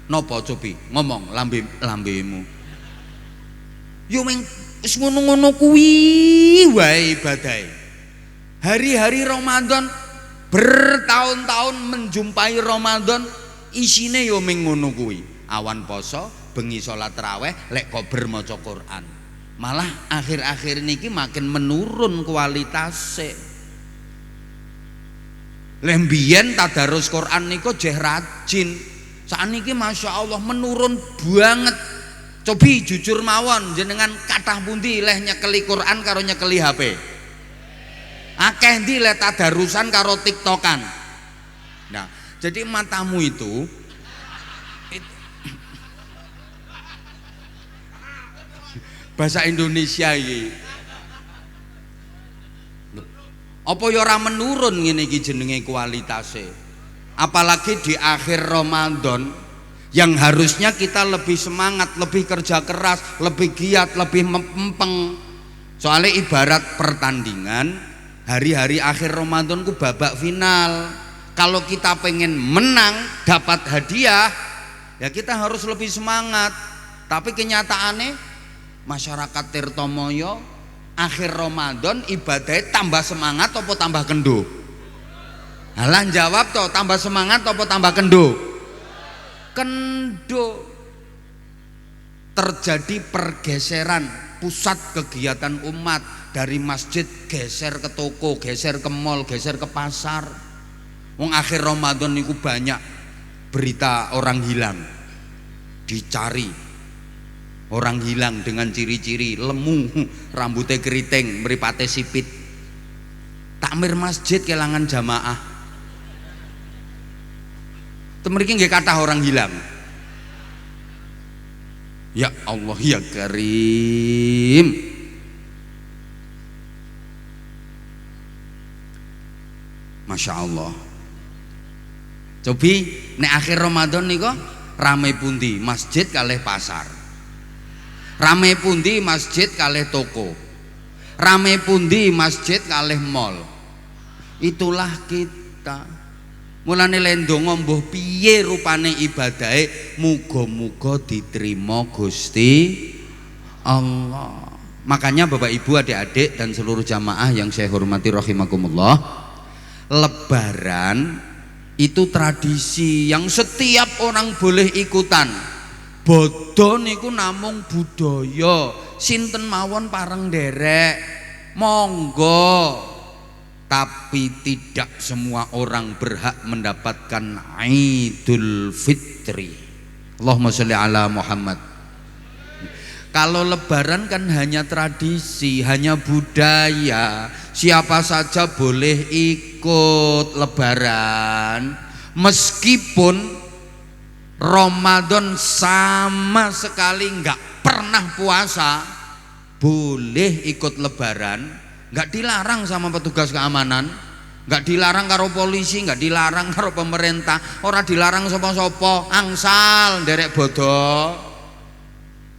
Nopo cobi ngomong lambemu. Yo ming wis ngono-ngono kuwi wae ibadahe. Hari-hari Ramadan, bertahun-tahun menjumpai Ramadan, isine yo ming ngono kuwi. Awan poso, bengi salat raweh, lek kober maca Quran. Malah akhir-akhir niki makin menurun kualitasnya. Lembien tadarus Quran niku jeh rajin. Sakniki Masya Allah menurun banget. Cobi jujur mawon jenengan kathah pundi leh nyekeli Quran karo nyekeli HP? Akeh ndi leh tadarusan karo TikTokan. Nah, jadi matamu itu bahasa Indonesia iki. Apa ya ora menurun ngene iki jenenge kualitasnya. Apalagi di akhir Ramadan yang harusnya kita lebih semangat, lebih kerja keras, lebih giat, lebih mempeng. Soalnya ibarat pertandingan, hari-hari akhir Ramadan ku babak final. Kalau kita pengen menang, dapat hadiah, ya kita harus lebih semangat. Tapi kenyataannya masyarakat Tirtamaya akhir Ramadan ibadahnya tambah semangat apa tambah kendo? Halah jawab toh, tambah semangat apa tambah kendo? Kendo. Terjadi pergeseran pusat kegiatan umat dari masjid geser ke toko, geser ke mall, geser ke pasar. Wong akhir Ramadan niku banyak berita orang hilang, dicari. Orang hilang dengan ciri-ciri lemu, rambutnya keriting, mripate sipit. Takmir masjid kelangan jamaah. Temriki nggih kathah orang hilang. Ya Allah ya Karim. Masya Allah. Cobi nek akhir Ramadan niku rame pundi masjid kalih pasar. Rame pundi masjid kalih toko, rame pundi masjid kalih mall. Itulah kita. Mulane lendonga mbuh piye rupane ibadahe, muga-muga diterima Gusti Allah. Makanya Bapak Ibu, adik-adik dan seluruh jamaah yang saya hormati rahimakumullah, Lebaran itu tradisi yang setiap orang boleh ikutan. Bodho niku namung budaya, sinten mawon pareng nderek, monggo. Tapi tidak semua orang berhak mendapatkan Idul Fitri. Allahumma sholli ala Muhammad. Kalau Lebaran kan hanya tradisi, hanya budaya, siapa saja boleh ikut Lebaran, meskipun Ramadan sama sekali nggak pernah puasa, boleh ikut Lebaran, nggak dilarang sama petugas keamanan, nggak dilarang karo polisi, nggak dilarang karo pemerintah, ora dilarang sapa-sapa, angsal nderek bodho.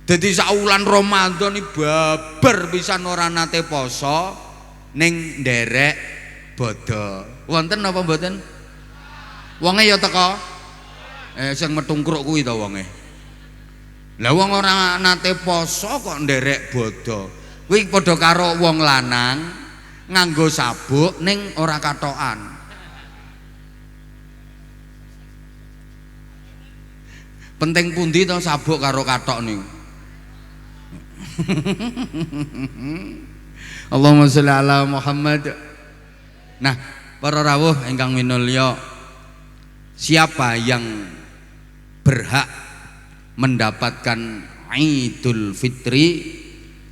Jadi saulan Ramadan ini babar pisan ora nate poso ning nderek bodho. Wonten apa mboten? Wonge ya teko sing metungkruk kuwi to wonge. Lah wong ora nate poso kok nderek bodho. Kuwi padha karo wong lanang nganggo sabuk ning ora katokan. Penting pundi to sabuk karo katok niku? Allahumma sholli ala Muhammad. Nah, para rawuh ingkang minulya, siapa yang berhak mendapatkan Idul Fitri?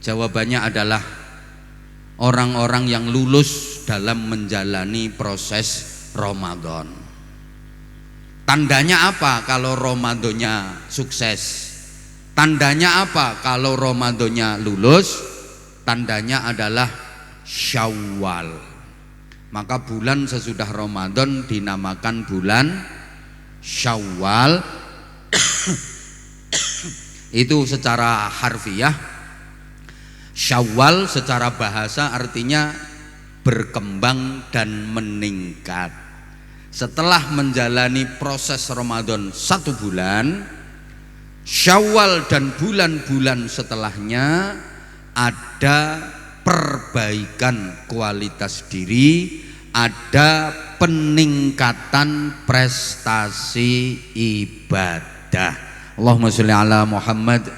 Jawabannya adalah orang-orang yang lulus dalam menjalani proses Ramadan. Tandanya apa kalau Ramadannya sukses? Tandanya apa kalau Ramadannya lulus? Tandanya adalah Syawal. Maka bulan sesudah Ramadan dinamakan bulan Syawal. Itu secara harfiah. Syawal secara bahasa artinya berkembang dan meningkat. Setelah menjalani proses Ramadan 1 bulan, Syawal dan bulan-bulan setelahnya ada perbaikan kualitas diri, ada peningkatan prestasi ibadah. Allahumma sholli ala Muhammad.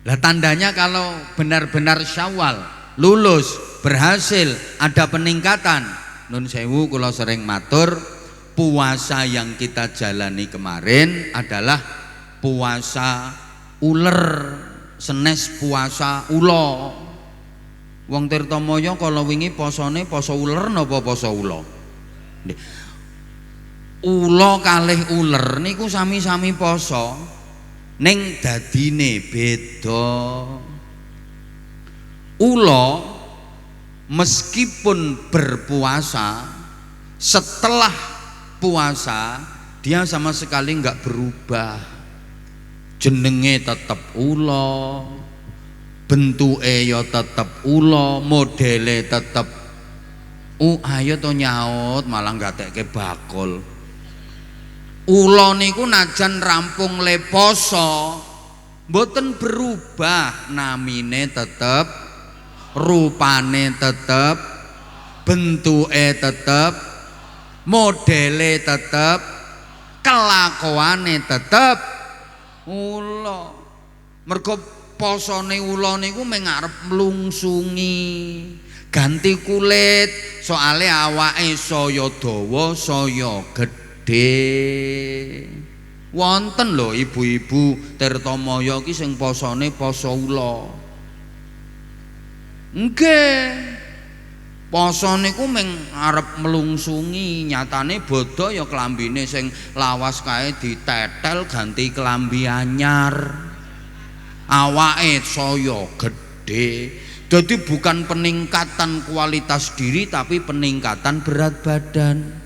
Lah tandanya kalau benar-benar Syawal lulus, berhasil, ada peningkatan. Nun sewu kula sering matur, puasa yang kita jalani kemarin adalah puasa uler, senes puasa ulo. Wong Tirtamaya kala wingi posone poso uler napa poso ulo? Ulo kalih uler niku sami-sami poso, ning dadine beda. Ulo meskipun berpuasa, setelah puasa dia sama sekali enggak berubah. Jenenge tetep ulo, bentuke ya tetep ulo, modele tetep ayo to nyaut malah gatekke bakul. Ulo niku najan rampung le poso mboten berubah, namine tetep, rupane tetep, bentuke tetep, modele tetep, kelakuane tetep ulo. Mergo posone ulo niku mung arep mlungsungi, ganti kulit, soale awake saya dawa saya gedhe. Wonten lho ibu-ibu Tirtamaya ki sing posone poso ulo. Nggih. Poso niku mung arep mlungsungi, nyatane bodho ya klambine sing lawas kae ditetel ganti klambi anyar. Awake saya gedhe. Jadi bukan peningkatan kualitas diri tapi peningkatan berat badan.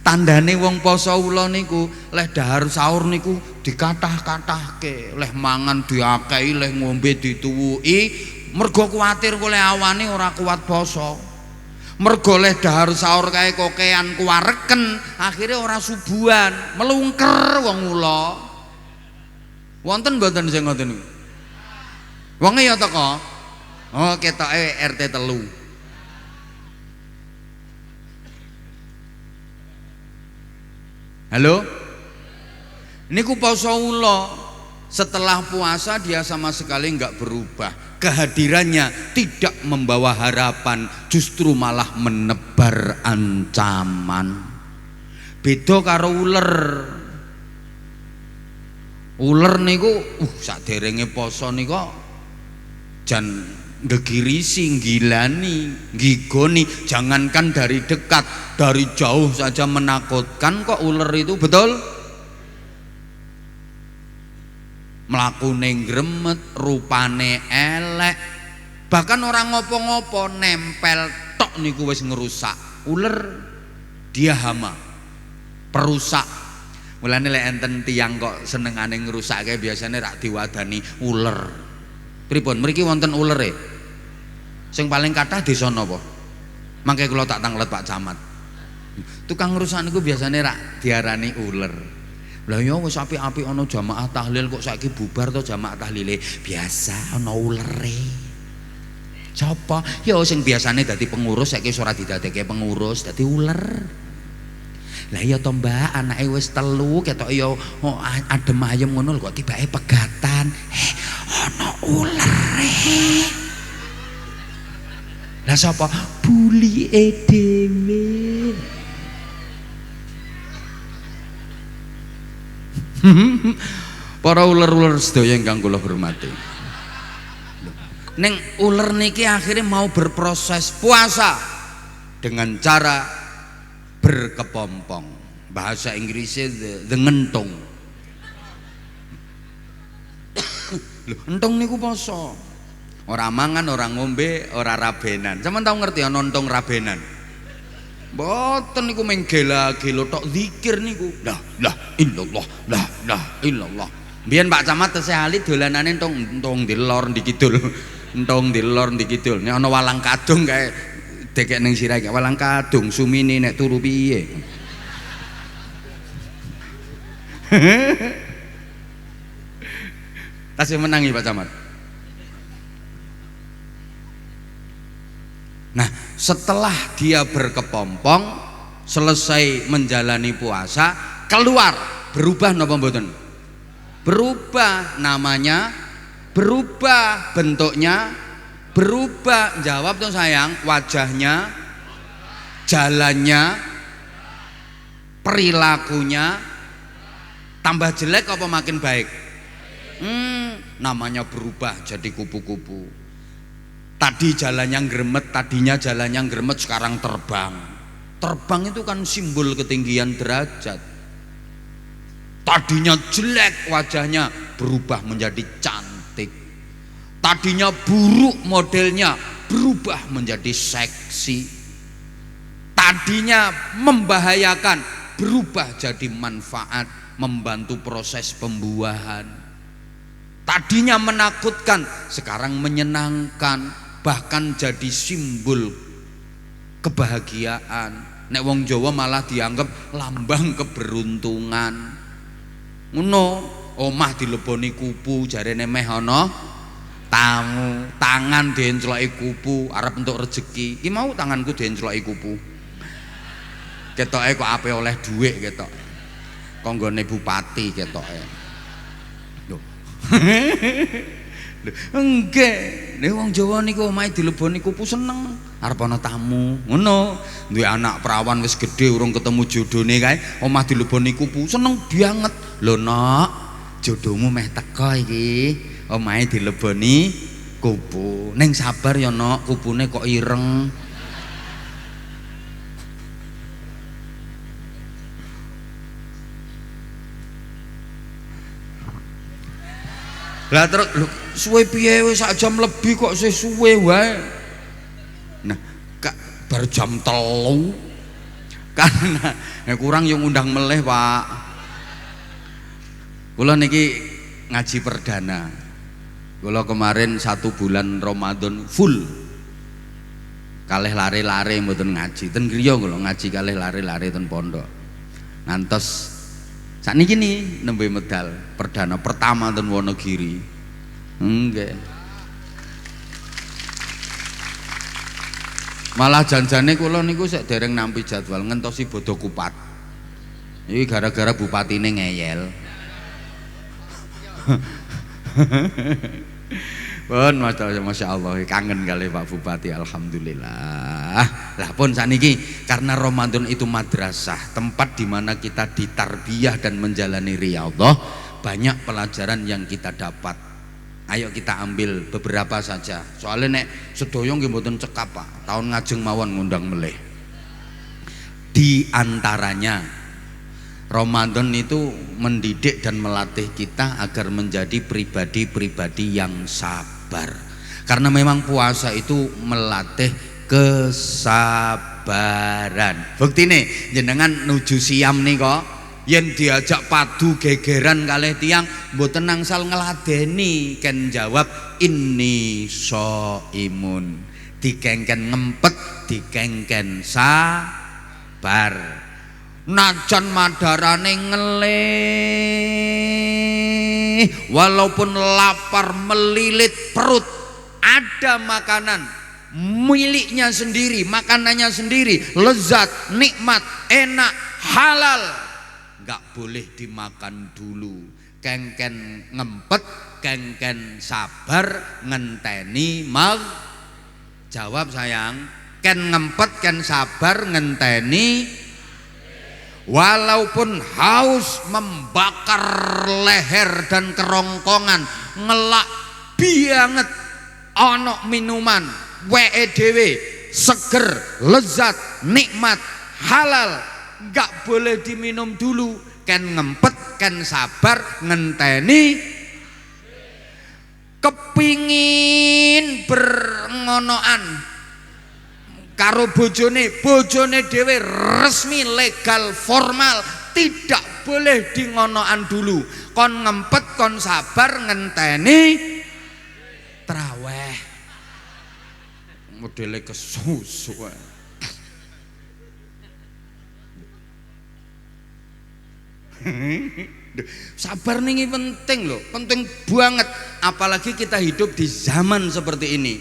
Tandane wong poso ula niku leh dahar sahur niku dikathah-kathahke, leh mangan diakehi, leh ngombe dituwuki. Mergo kuwatir kule awane ora kuat poso. Mergo leh dahar sahur kae kokean kuwareken, akhirnya ora subuhan, melungker wong ula. Wonten mboten sing ngoten niku? Wonge ya teko. Oh, ketoke RT 3. Halo? Niku poso ula. Setelah puasa dia sama sekali enggak berubah. Kehadirannya tidak membawa harapan, justru malah menebar ancaman. Beda karo uler. Uler niku saderenge poso niku jan ngegirisi, ngilani, nggigoni, jangankan dari dekat, dari jauh saja menakutkan kok uler itu, betul? Mlakune gremet, rupane elek, bahkan orang ngopo-ngopo nempel tok niku wis ngerusak. Uler dia hama, perusak. Mulane lek enten tiyang kok senengane ngerusakke biasane rak diwadani uler. Pripun mriki wonten ulere? Sing paling kathah desa napa? Mangke kula tak tanglet Pak Camat. Tukang ngrusak niku biasane rak diarani uler. Lah ya wis apik-apik ana jamaah tahlil kok saiki bubar to jamaah tahlile. Biasa ana ulere. Sapa? Ya sing biasane dadi pengurus saiki ora didadekke pengurus, dadi uler. Lah ya to Mbak, anake wis 3 ketok ya adem ayem ngono kok tibake pegatan. Ana ulere. Lah sapa? Bulike dhewe. Para uler-uler sedaya ingkang kula hormati. Ning uler niki akhirnya mau berproses puasa. dengan cara berkepompong. Bahasa Inggrisnya the ngentung. Lho, entong niku poso. Ora mangan, ora ngombe, ora rabenan. Sampeyan tau ngerti ya nontong rabenan? Mboten niku menggela-gelo tok zikir niku. La illallah, la illallah. Biyen Pak Camat tesih alit dolanane entong dilor ndi kidul. Entong dilor ndi kidul. Nek ana walang kadung kae dekek ning sirah iki walang kadung sumine nek turu piye. Tasih menangi Pak Camat. Nah, setelah dia berkepompong, selesai menjalani puasa, keluar, berubah napa mboten? Berubah namanya, berubah bentuknya, berubah. Jawab tuh sayang, wajahnya, jalannya, perilakunya tambah jelek apa makin baik? Namanya berubah jadi kupu-kupu. Tadi jalannya gremet, tadinya jalannya gremet, sekarang terbang. Terbang itu kan simbol ketinggian derajat. Tadinya jelek wajahnya, berubah menjadi cantik. Tadinya buruk modelnya, berubah menjadi seksi. Tadinya membahayakan, berubah jadi manfaat, membantu proses pembuahan. Tadinya menakutkan, sekarang menyenangkan, bahkan jadi simbol kebahagiaan. Nek wong Jawa malah dianggap lambang keberuntungan. Ngono, omah dileboni kupu jarene meh ana tamu, tangan diencloki kupu arep entuk rejeki. Iki mau tanganku diencloki kupu. Ketoke kok ape oleh dhuwit ketok. Konggone bupati ketoke. Lho. Enggak, nek wong Jawa niku omahe dileboni kupu seneng, arep ana tamu. Ngono, duwe anak perawan wis gedhe urung ketemu jodhone kae, omah dileboni kupu seneng banget. Lho Nok, jodohmu meh teko iki, omahe dileboni kupu. Ning sabar ya Nok, kupune kok ireng. Lah terus lho suwe piye wis sak jam lebih kok isih suwe wae. Nah, bar jam 3 karena kurang yang undang meleh Pak. Kula niki ngaji perdana. Kula kemarin 1 bulan Ramadan full. Kalih lare-lare mboten ngaji. Ten griya kula ngaji kalih lare-lare ten pondok. Ngantos sakniki nih nembe medal perdana pertama ten Wonogiri. Nggih. Malah janjane kula niku sik dereng nampi jadwal ngentosi Bodo Kupat. Iki gara-gara bupatine ngeyel. Pun Masya Allah kangen kali Pak Bupati, alhamdulillah. Lah pun saniki karena Ramadan itu madrasah, tempat di mana kita ditarbiyah dan menjalani riyadhah, banyak pelajaran yang kita dapat. Ayo kita ambil beberapa saja. Soalnya nek sedoyo nggih mboten cekap Pak. Tahun ngajeng mawon ngundang meleh. Di antaranya Ramadan itu mendidik dan melatih kita agar menjadi pribadi-pribadi yang sabar. Karena memang puasa itu melatih kesabaran. Buktine jenengan nuju siam nih kok, yen diajak padu gegeran kalih tiang mboten nangsal ngladeni ken jawab inni shaimun. Dikengken ngempet, dikengken sabar. Najan madarane ngelih, walaupun lapar melilit perut, ada makanan miliknya sendiri, makanannya sendiri, lezat, nikmat, enak, halal, nggak boleh dimakan dulu. Kengken ngempet, kengken sabar, ngenteni mag. Jawab sayang, ken ngempet, ken sabar, ngenteni. Walaupun haus membakar leher dan kerongkongan, ngelak banget ana minuman wee dhewe seger, lezat, nikmat, halal, nggak boleh diminum dulu. Ken ngempet, ken sabar, ngenteni. Kepingin berengonoan karo bojone, bojone dhewe resmi legal formal, tidak boleh di ngonoan dulu. Kon ngempet, kon sabar, ngenteni traweh. Modele kesusu. Sabar nih penting loh, penting banget. Apalagi kita hidup di zaman seperti ini,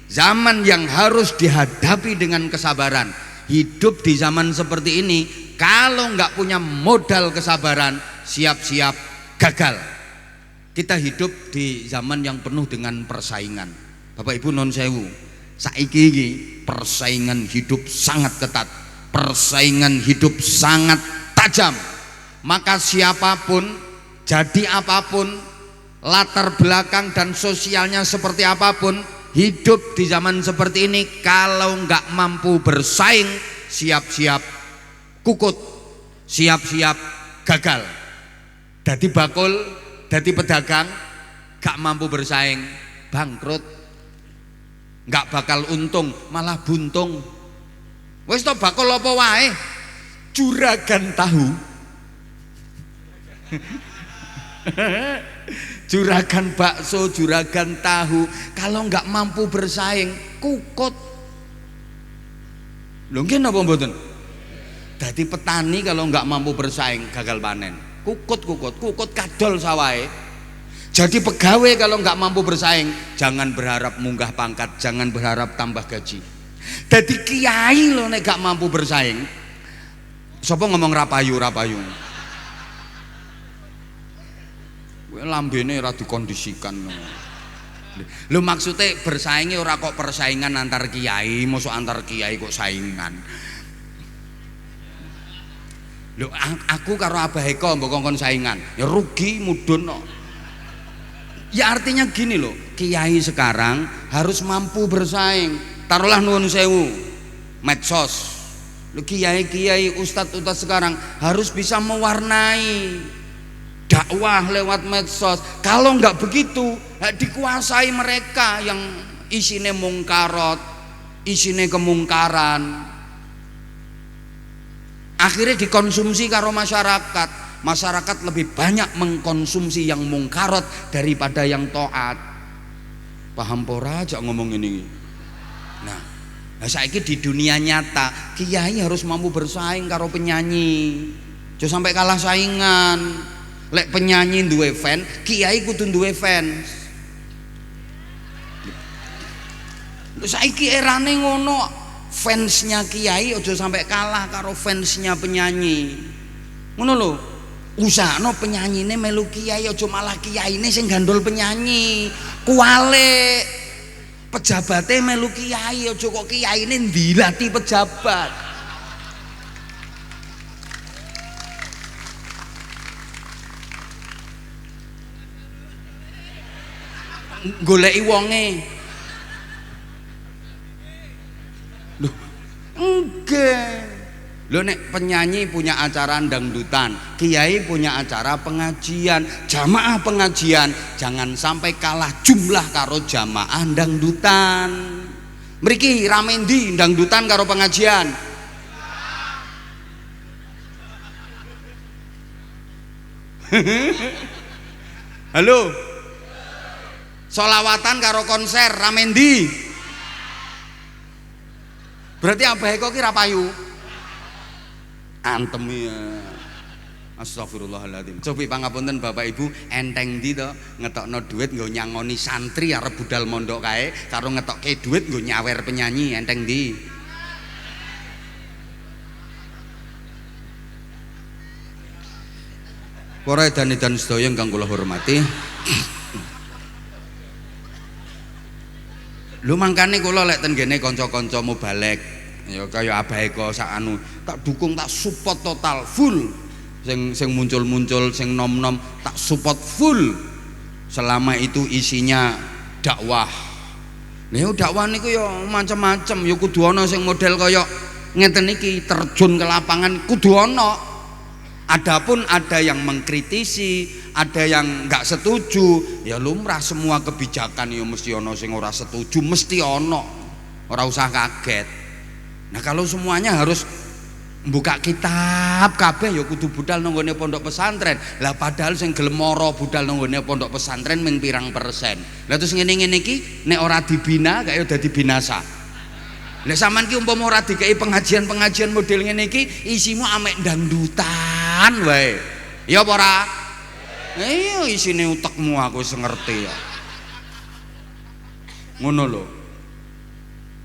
zaman yang harus dihadapi dengan kesabaran. Hidup di zaman seperti ini, kalau nggak punya modal kesabaran, siap-siap gagal. Kita hidup di zaman yang penuh dengan persaingan. Bapak Ibu non sewu, saiki iki persaingan hidup sangat ketat, persaingan hidup sangat tajam. Maka siapapun, jadi apapun, latar belakang dan sosialnya seperti apapun, hidup di zaman seperti ini kalau nggak mampu bersaing, siap-siap kukut, siap-siap gagal. Dadi bakul, dadi pedagang, gak mampu bersaing, bangkrut, gak bakal untung, malah buntung. Wis to bakul apa wae, juragan tahu. Juragan bakso, juragan tahu, kalau nggak mampu bersaing, kukut. Lho nggih napa mboten? Dadi petani kalau nggak mampu bersaing, gagal panen. Kukut kadol sawahe. Jadi pegawai kalau nggak mampu bersaing, jangan berharap munggah pangkat, jangan berharap tambah gaji. Dadi kiai lho nek gak mampu bersaing. Sapa ngomong rapayu? Lambene ora dikondisikan. Lho maksudnya bersaingnya ora kok persaingan antar kiai, mosok antar kiai kok saingan. Lho aku karo Abah Eko mbok kongkon saingan, ya rugi mudun no. Ya artinya gini loh, kiai sekarang harus mampu bersaing. Taruhlah nuwun sewu, medsos. Lho kiai ustadz sekarang harus bisa mewarnai dakwah lewat medsos. Kalau nggak begitu, dikuasai mereka yang isine mungkarot, isine kemungkaran. Akhirnya dikonsumsi karo masyarakat. Masyarakat lebih banyak mengkonsumsi yang mungkarot daripada yang taat. Paham pora aja ngomong ini. Nah, saiki di dunia nyata, kiai harus mampu bersaing karo penyanyi. Jangan sampai kalah saingan. Lek penyanyi duwe fans, kiai kudu duwe fans. Saiki erane ngono, fansnya kiai ojo sampai kalah karo fansnya penyanyi. Ngono lho. Usahano penyanyine melu kiai, ojo malah kiyaine sing gandol penyanyi. Kuwale pejabatnya melu kiai, ojo kok kiyaine ndilati pejabat. Goleki wonge. Loh, enggak. Loh nek penyanyi punya acara dangdutan, kiai punya acara pengajian, jamaah pengajian jangan sampai kalah jumlah karo jamaah dangdutan. Mriki rame ndi dangdutan karo pengajian? Halo. Solawatan karo konser rame ndi? Berarti Abah Eko ki ra payu. Antem ya. Astagfirullahaladzim. Cobi pangapunten Bapak Ibu, enteng ndi to ngetokno duit nggo nyangoni santri arep budal mondok kae karo ngetokke duit nggo nyawer penyanyi, enteng ndi? Para edan-edan sedaya ingkang kula hormati. Lho mangkane kula lek ten gene kanca-kanca mubalek ya kaya Abah Eko sak anu tak dukung, tak support total full. Sing muncul-muncul sing nom-nom tak support full selama itu isinya dakwah. Lha dakwah niku ya macam-macam, ya kudu ana sing model kaya ngeten iki, terjun ke lapangan kudu ana. Adapun ada yang mengkritisi, ada yang enggak setuju, ya lumrah semua kebijakan ya mesti ana sing ora setuju, mesti ana. Ora usah kaget. Nah, kalau semuanya harus buka kitab kabeh ya kudu budal nang nggone pondok pesantren. Lah padahal sing gelem mara budal nang nggone pondok pesantren mung pirang persen. Lah terus ngene-ngene iki nek ora dibina kaya dadi binasa. Lah sampean ki umpama ora dikai pengajian-pengajian model ngene iki isimu amek dangdutan wae. Ya apa ora? Iya isine utekmu aku wis ngerti ya. Ngono lho.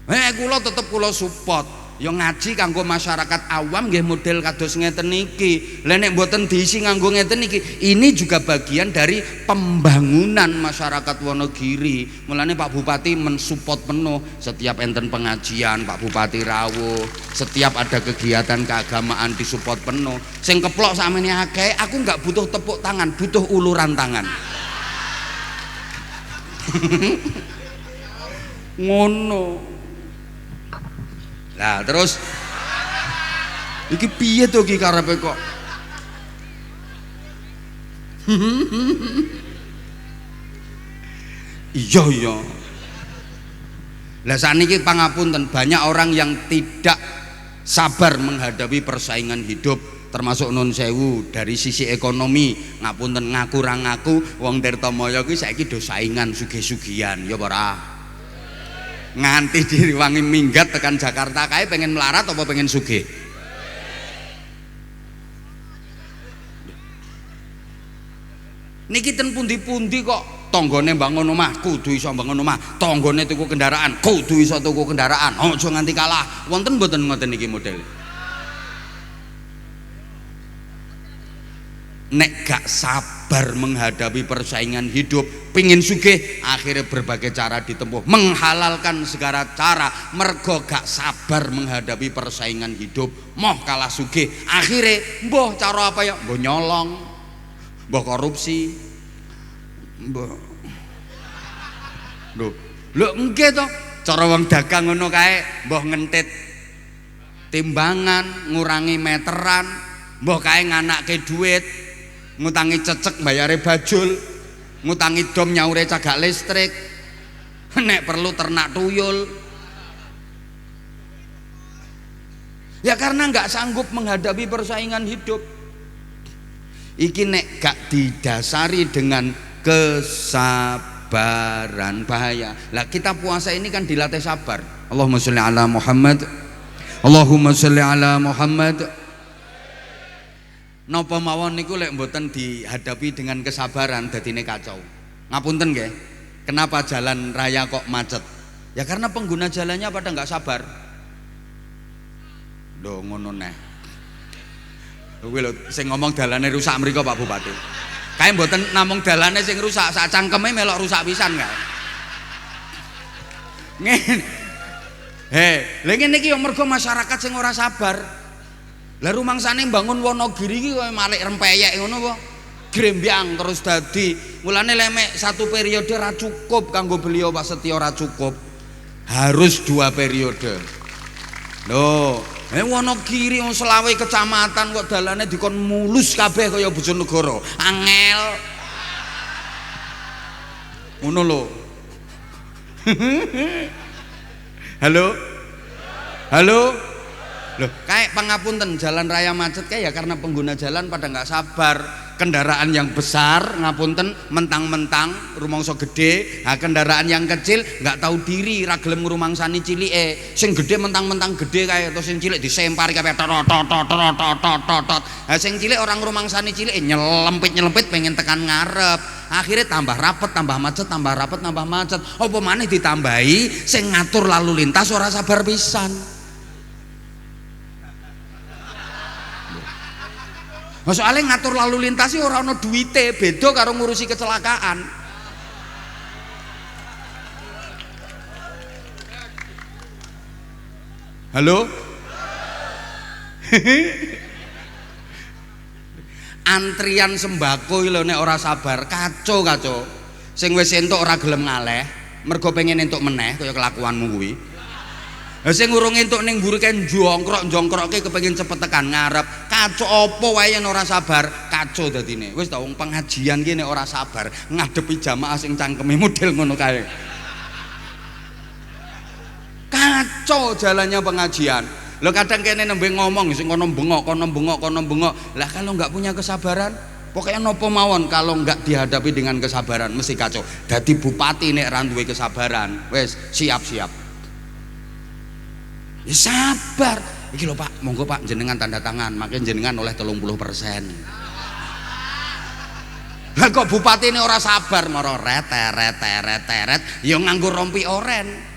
Kula tetep kula support. Ya ngaji kanggo masyarakat awam nggih model kados ngeten niki. Lah nek mboten diisi nganggo ngeten niki, ini juga bagian dari pembangunan masyarakat Wonogiri. Mulane Pak Bupati mensupport penuh setiap enten pengajian, Pak Bupati rawuh, setiap ada kegiatan keagamaan disupport penuh. Sing keplok sakmene akeh, aku nggak butuh tepuk tangan, butuh uluran tangan. Ngono. Nah terus iki piye to iki karepe kok iya lah saniki pangapunten, banyak orang yang tidak sabar menghadapi persaingan hidup, termasuk nun sewu dari sisi ekonomi. Ngapunten ngaku ra ngaku wong Tirtamaya kuwi saiki do saingan sugih-sugihan ya ora. Nganti diwangi minggat tekan Jakarta kae pengen melarat apa pengen sugih? Niki ten pundi-pundi kok tanggane bangun omah kudu iso bangun omah, tanggane tuku kendaraan kudu iso tuku kendaraan. Aja nganti kalah. Wonten mboten ngoten niki model? Nek gak sabar menghadapi persaingan hidup, pingin sugih, akhirnya berbagai cara ditempuh, menghalalkan segala cara, mergo gak sabar menghadapi persaingan hidup, moh kalah sugih, akhirnya mbah cara apa ya, mbah nyolong, mbah korupsi, mbah lho engke to, cara wong dagang ngono kae, mbah ngentit timbangan, ngurangi meteran, mbah kae nganake duit, ngutangi cecek bayare bajul, ngutangi dom nyaure cagak listrik, nek perlu ternak tuyul. Ya karena nggak sanggup menghadapi persaingan hidup. Iki nek gak didasari dengan kesabaran bahaya. Lah kita puasa ini kan dilatih sabar. Allahumma sholli ala Muhammad. Allahumma sholli ala Muhammad. Napa mawon niku lek mboten dihadapi dengan kesabaran dadine kacau. Ngapunten nggih. Kenapa jalan raya kok macet? Ya karena pengguna jalannya pada nggak sabar. Lho ngono neh. Kuwi lho sing ngomong dalane rusak mriko Pak Bupati. Kae mboten namung dalane sing rusak, sak cangkeme melok rusak pisan kae. Ngene. Lha ngene iki yo mergo masyarakat sing ora sabar. Lah rumangsane bangun Wonogiri iki koyo malik rempeyek ngono apa? Grembyang terus dadi. Mulane lemek satu periode ra cukup kanggo beliau Pak Setio, ra cukup. Harus 2 periode. Lho, Wonogiri wong 20 kecamatan kok dalane dikon mulus kabeh kaya Bojonegoro. Angel. Ngono lho. Halo? Halo? Loh, kayak pangapunten jalan raya macet kayak ya karena pengguna jalan pada nggak sabar. Kendaraan yang besar ngapunten mentang-mentang rumangsa gede, nah kendaraan yang kecil nggak tahu diri, ra gelem ngrumangsani cilike. Sing gede mentang-mentang gede kayak terus sing cilik disempari kabeh tot. Nah sing cilik orang ngrumangsani cilike nyelempit pengen tekan ngarep. Akhirnya tambah rapet, tambah macet, tambah rapet, tambah macet. Apa maneh ditambahi sing ngatur lalu lintas ora sabar pisan. Soalnya ngatur lalu lintas sih orang no duite, beda karo ngurusi kecelakaan. Halo? Antrian sembako lho nek ora sabar, kacau. Sing wis entuk ora gelem ngaleh. mergo pengen entuk meneh kaya kelakuanmu kuwi. Lah sing urung entuk ning mburi kan jongkrok-jongkrokke kepengin cepet tekan ngarep. Kaco apa wae yen ora sabar, kaco dadine. Wis ta wong pengajian ki nek ora sabar ngadepi jamaah sing cangkeme model ngono kae. Kaco jalannya pengajian. Lo kadang kene nembe ngomong sing kono bengok. Lah kalau nggak punya kesabaran, pokoknya nopo mawon kalau nggak dihadapi dengan kesabaran mesti kacau. Dadi bupati nek ra duwe kesabaran, wes siap-siap. Ya sabar. Iki lho Pak, monggo Pak jenengan tanda tangan, makin jenengan oleh 30%. Lah kok bupati ini ora sabar, moro teret, ya nganggo rompi oren.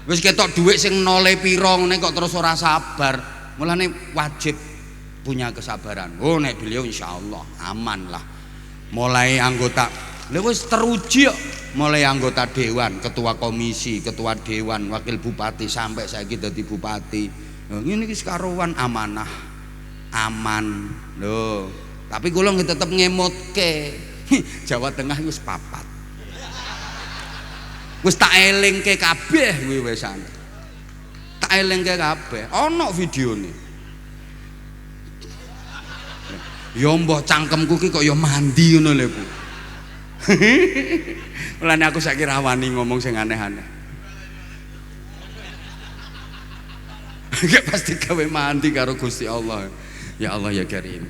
Wis ketok dhuwit sing nole pira ngene kok terus ora sabar. Mulane wajib punya kesabaran. Oh nek beliau insyaallah aman lah. Mulai anggota lha wis teruji kok, mulai anggota dewan, ketua komisi, ketua dewan, wakil bupati sampai saiki dadi bupati. Ngene iki sekaruan amanah. Aman. Lho, tapi kula tetep ngemotke. Jawa Tengah wis papat. Wis tak elingke kabeh kuwi wisan. Tak elingke kabeh. Ana videone. Ya mbah cangkemku ki kok ya mandi ngono lho, Bu. Mulane aku saiki rawani ngomong sing aneh-aneh. Gak pasti gawe mandi karo Gusti Allah. Ya Allah ya Karim.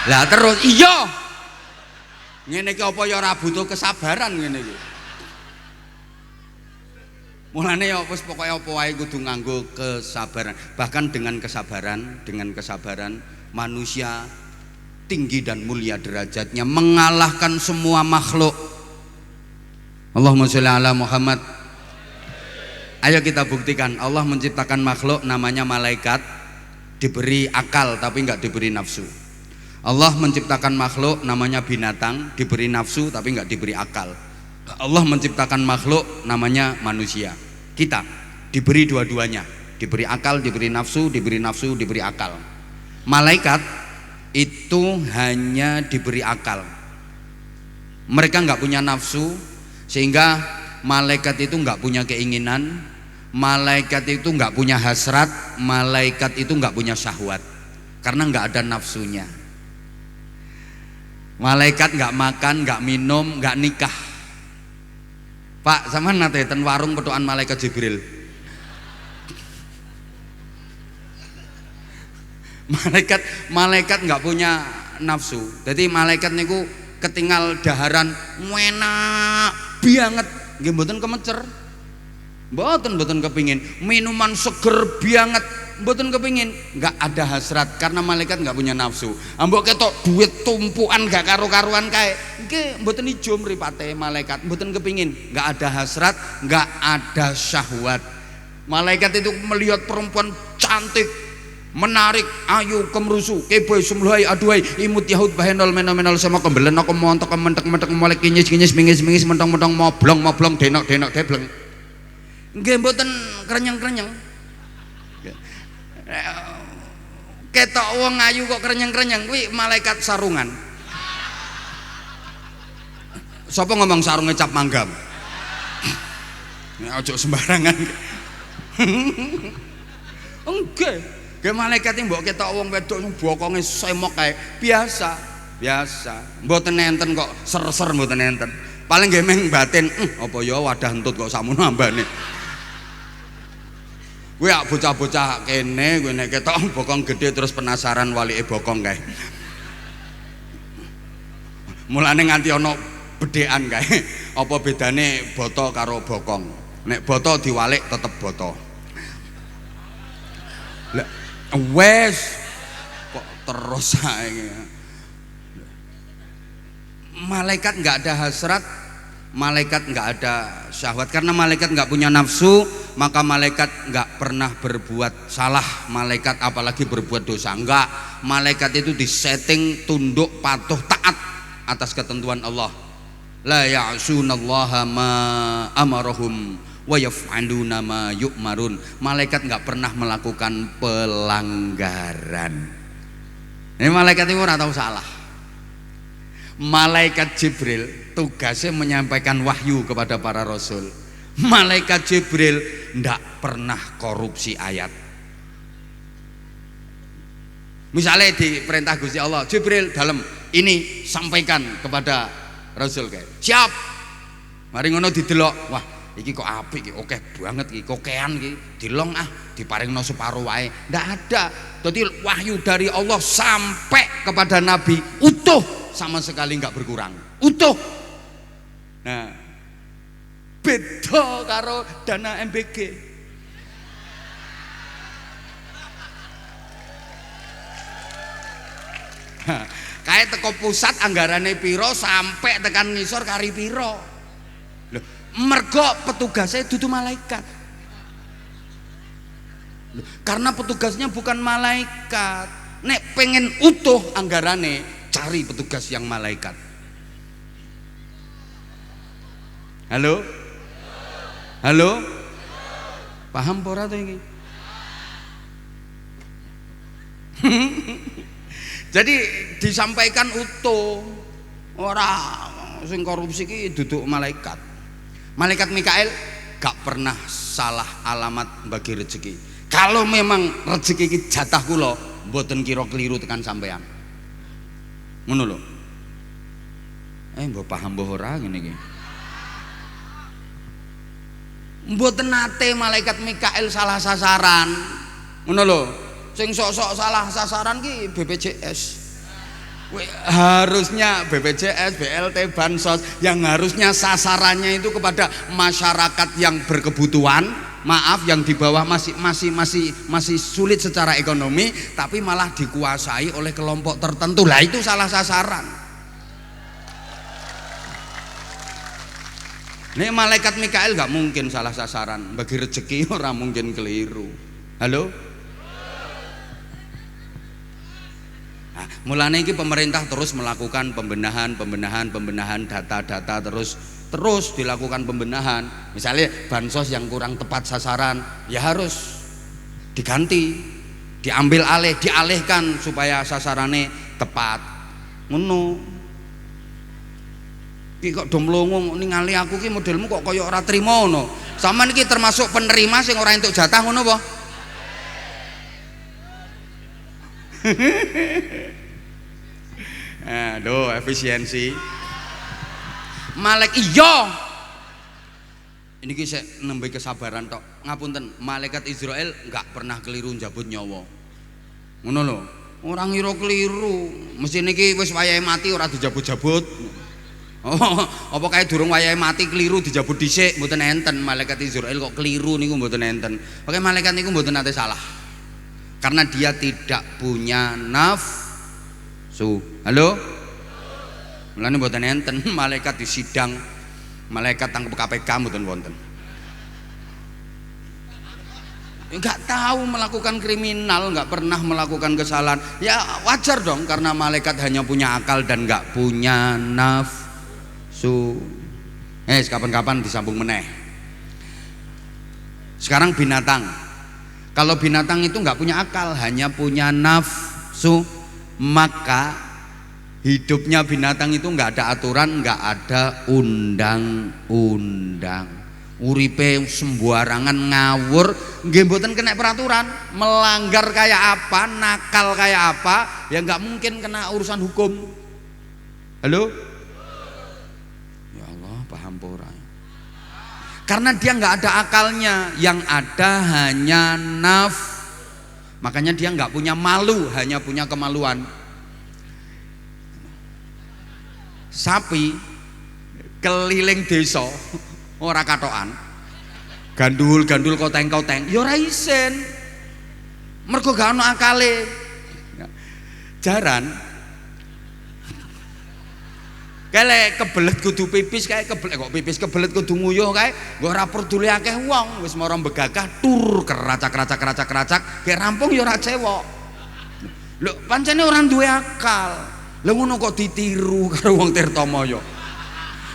Lah terus iya. Ngene iki apa ya ora butuh kesabaran ngene iki. Mulane ya wis pokoke apa wae kudu nganggo kesabaran. Bahkan dengan kesabaran manusia tinggi dan mulia derajatnya, mengalahkan semua makhluk. Allahumma sholli ala Muhammad. Ayo kita buktikan, Allah menciptakan makhluk namanya malaikat, diberi akal tapi enggak diberi nafsu. Allah menciptakan makhluk namanya binatang, diberi nafsu tapi enggak diberi akal. Allah menciptakan makhluk namanya manusia. Kita diberi dua-duanya, diberi akal, diberi nafsu, diberi akal. Malaikat itu hanya diberi akal. Mereka nggak punya nafsu, sehingga malaikat itu nggak punya keinginan, malaikat itu nggak punya hasrat, malaikat itu nggak punya syahwat, karena nggak ada nafsunya. Malaikat nggak makan, nggak minum, nggak nikah. Pak, sama nate ten warung petukan malaikat Jibril. Malaikat nggak punya nafsu. Jadi malaikat niku ketinggal daharan enak banget, nggih mboten kemecer. Mboten kepingin minuman seger banget, mboten kepingin, nggak ada hasrat karena malaikat nggak punya nafsu. Ambok ketok duit tumpukan gak karu-karuan kae, nggih mboten ijo mripate malaikat, mboten kepingin, nggak ada hasrat, nggak ada syahwat. Malaikat itu melihat perempuan cantik, menarik, ayu, kemrusu, keboy, sumluhai, aduhai, imut, yahud, bahenol, menol, sama kembelen, aku montok, mentek, molek, kinyis, mingis, mentong, moblong, denok, debleng. Nggih mboten krenyeng-krenyeng. Ketok wong ayu kok krenyeng-krenyeng kuwi malaikat sarungan. Sapa ngomong sarunge cap manggam? Ojo sembarangan. Enggak. Ge malaikat iki mbok ketok wong wedok sing bokonge semok kae biasa. Mboten enten kok ser-ser mboten enten. Paling nggih meng batin, apa ya wadah entut kok sakmono ambane. Kuwi bocah-bocah kene kuwi nek ketok bokong gede terus penasaran walike bokong kae. Mulane nganti ana bedhekan kae. Apa bedane boto karo bokong? Nek boto diwalik tetep boto. Lah wes kok terus saiki. Malaikat nggak ada hasrat, malaikat nggak ada syahwat, karena malaikat nggak punya nafsu, maka malaikat nggak pernah berbuat salah. Malaikat apalagi berbuat dosa, enggak. Malaikat itu disetting tunduk, patuh, taat atas ketentuan Allah. La ya'sunallaha ma amarahum wa yaf'aluna ma yu'marun. Malaikat nggak pernah melakukan pelanggaran. Ini malaikat itu ora tahu salah. Malaikat Jibril tugasnya menyampaikan wahyu kepada para rasul. Malaikat Jibril ndak pernah korupsi ayat. Misalnya di perintah Gusti Allah, Jibril dalam ini sampaikan kepada rasul kayak siap. Mari ngono didelok, wah iki kok apik iki, oke banget iki, kokean iki, dilong diparingno separuh wae. Ndak ada. Jadi wahyu dari Allah sampai kepada Nabi utuh, sama sekali nggak berkurang, utuh. Nah, beda karo dana MBG. Kayak teko pusat anggarane piro sampai tekan ngisor kari piro. Loh, mergo petugasnya dudu malaikat. Loh, karena petugasnya bukan malaikat. Nek pengen utuh anggarane, cari petugas yang malaikat. Halo? Halo? Paham pora to iki? Jadi disampaikan utuh. Ora sing korupsi ki duduk malaikat. Malaikat Mikael gak pernah salah alamat bagi rezeki. Kalau memang rezeki ki jatah kula, mboten kira keliru tekan sampean. Ngono lho. Mbok paham mbok ora ngene iki. Mboten nate malaikat Mikael salah sasaran. Ngono lho. Sing sok-sok salah sasaran ki BPJS. Harusnya BPJS, BLT, Bansos yang harusnya sasarannya itu kepada masyarakat yang berkebutuhan, maaf yang di bawah masih sulit secara ekonomi, tapi malah dikuasai oleh kelompok tertentu. Lah itu salah sasaran. Ini malaikat Mikael gak mungkin salah sasaran, bagi rezeki orang mungkin keliru. Halo? Nah, mulane iki pemerintah terus melakukan pembenahan data-data terus dilakukan pembenahan. Misalnya bansos yang kurang tepat sasaran ya harus diganti, diambil alih, dialihkan supaya sasarannya tepat. Ngono. Iki kok do mlongo ningali aku ki modelmu kok kaya ora trima ngono. Sampeyan iki termasuk penerima sing ora entuk jatah ngono apa? Aduh, efisiensi. Malaikat iya. Ini ki sik nembe kesabaran tok. Ngapunten, malaikat Israel enggak pernah keliru njabut nyawa. Ngono lho. Ora ngira keliru. Mesti niki wis wayahe mati ora dijabut-jabut. Oh, apa kae durung wayahe mati keliru dijabut dhisik mboten enten. Malaikat Israel kok keliru niku mboten enten. Pokoke malaikat niku mboten nate salah. Karena dia tidak punya nafsu. Halo? Mulane mboten enten malaikat di sidang, malaikat tangkep KPK mboten wonten. Enggak tahu melakukan kriminal, enggak pernah melakukan kesalahan. Ya wajar dong karena malaikat hanya punya akal dan enggak punya nafsu. Kapan-kapan disambung meneh. Sekarang binatang. Kalau binatang itu nggak punya akal, hanya punya nafsu, maka hidupnya binatang itu nggak ada aturan, nggak ada undang-undang. Uripe sembarangan ngawur, nggih mboten kena peraturan, melanggar kayak apa, nakal kayak apa, ya nggak mungkin kena urusan hukum. Halo? Ya Allah, paham pora. Karena dia nggak ada akalnya, yang ada hanya makanya dia nggak punya malu, hanya punya kemaluan. Sapi keliling desa ora katokan, gandul koteng-koteng, ya ora isin, mergo gak ono akale. Jaran Kele kebelet kudu pipis kae kebelet kok pipis kebelet kudu nguyuh kae nggo ora peduli akeh wong wis mara begagah tur keracak kayak rampung ya ora cewek. Lho pancene ora duwe akal. Lha ngono kok ditiru karo wong Tirtamaya.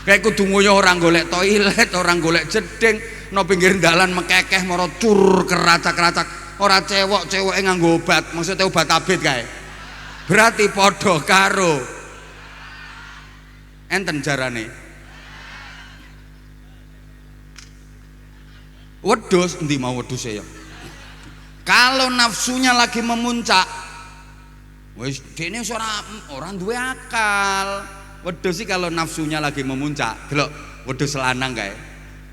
Kae kudu nguyuh ora golek toilet, ora golek jeding, no pinggir dalan mekekeh mara tur keracak ora cewek-ceweke nganggo obat, maksudnya obat abit kae. berarti padha karo enten jarane wedhus. Endi mau wedhus ya? Kalau nafsunya lagi memuncak, wis dene ora duwe akal. Wedhus sih kalau nafsunya lagi memuncak, delok wedhus lanang kae.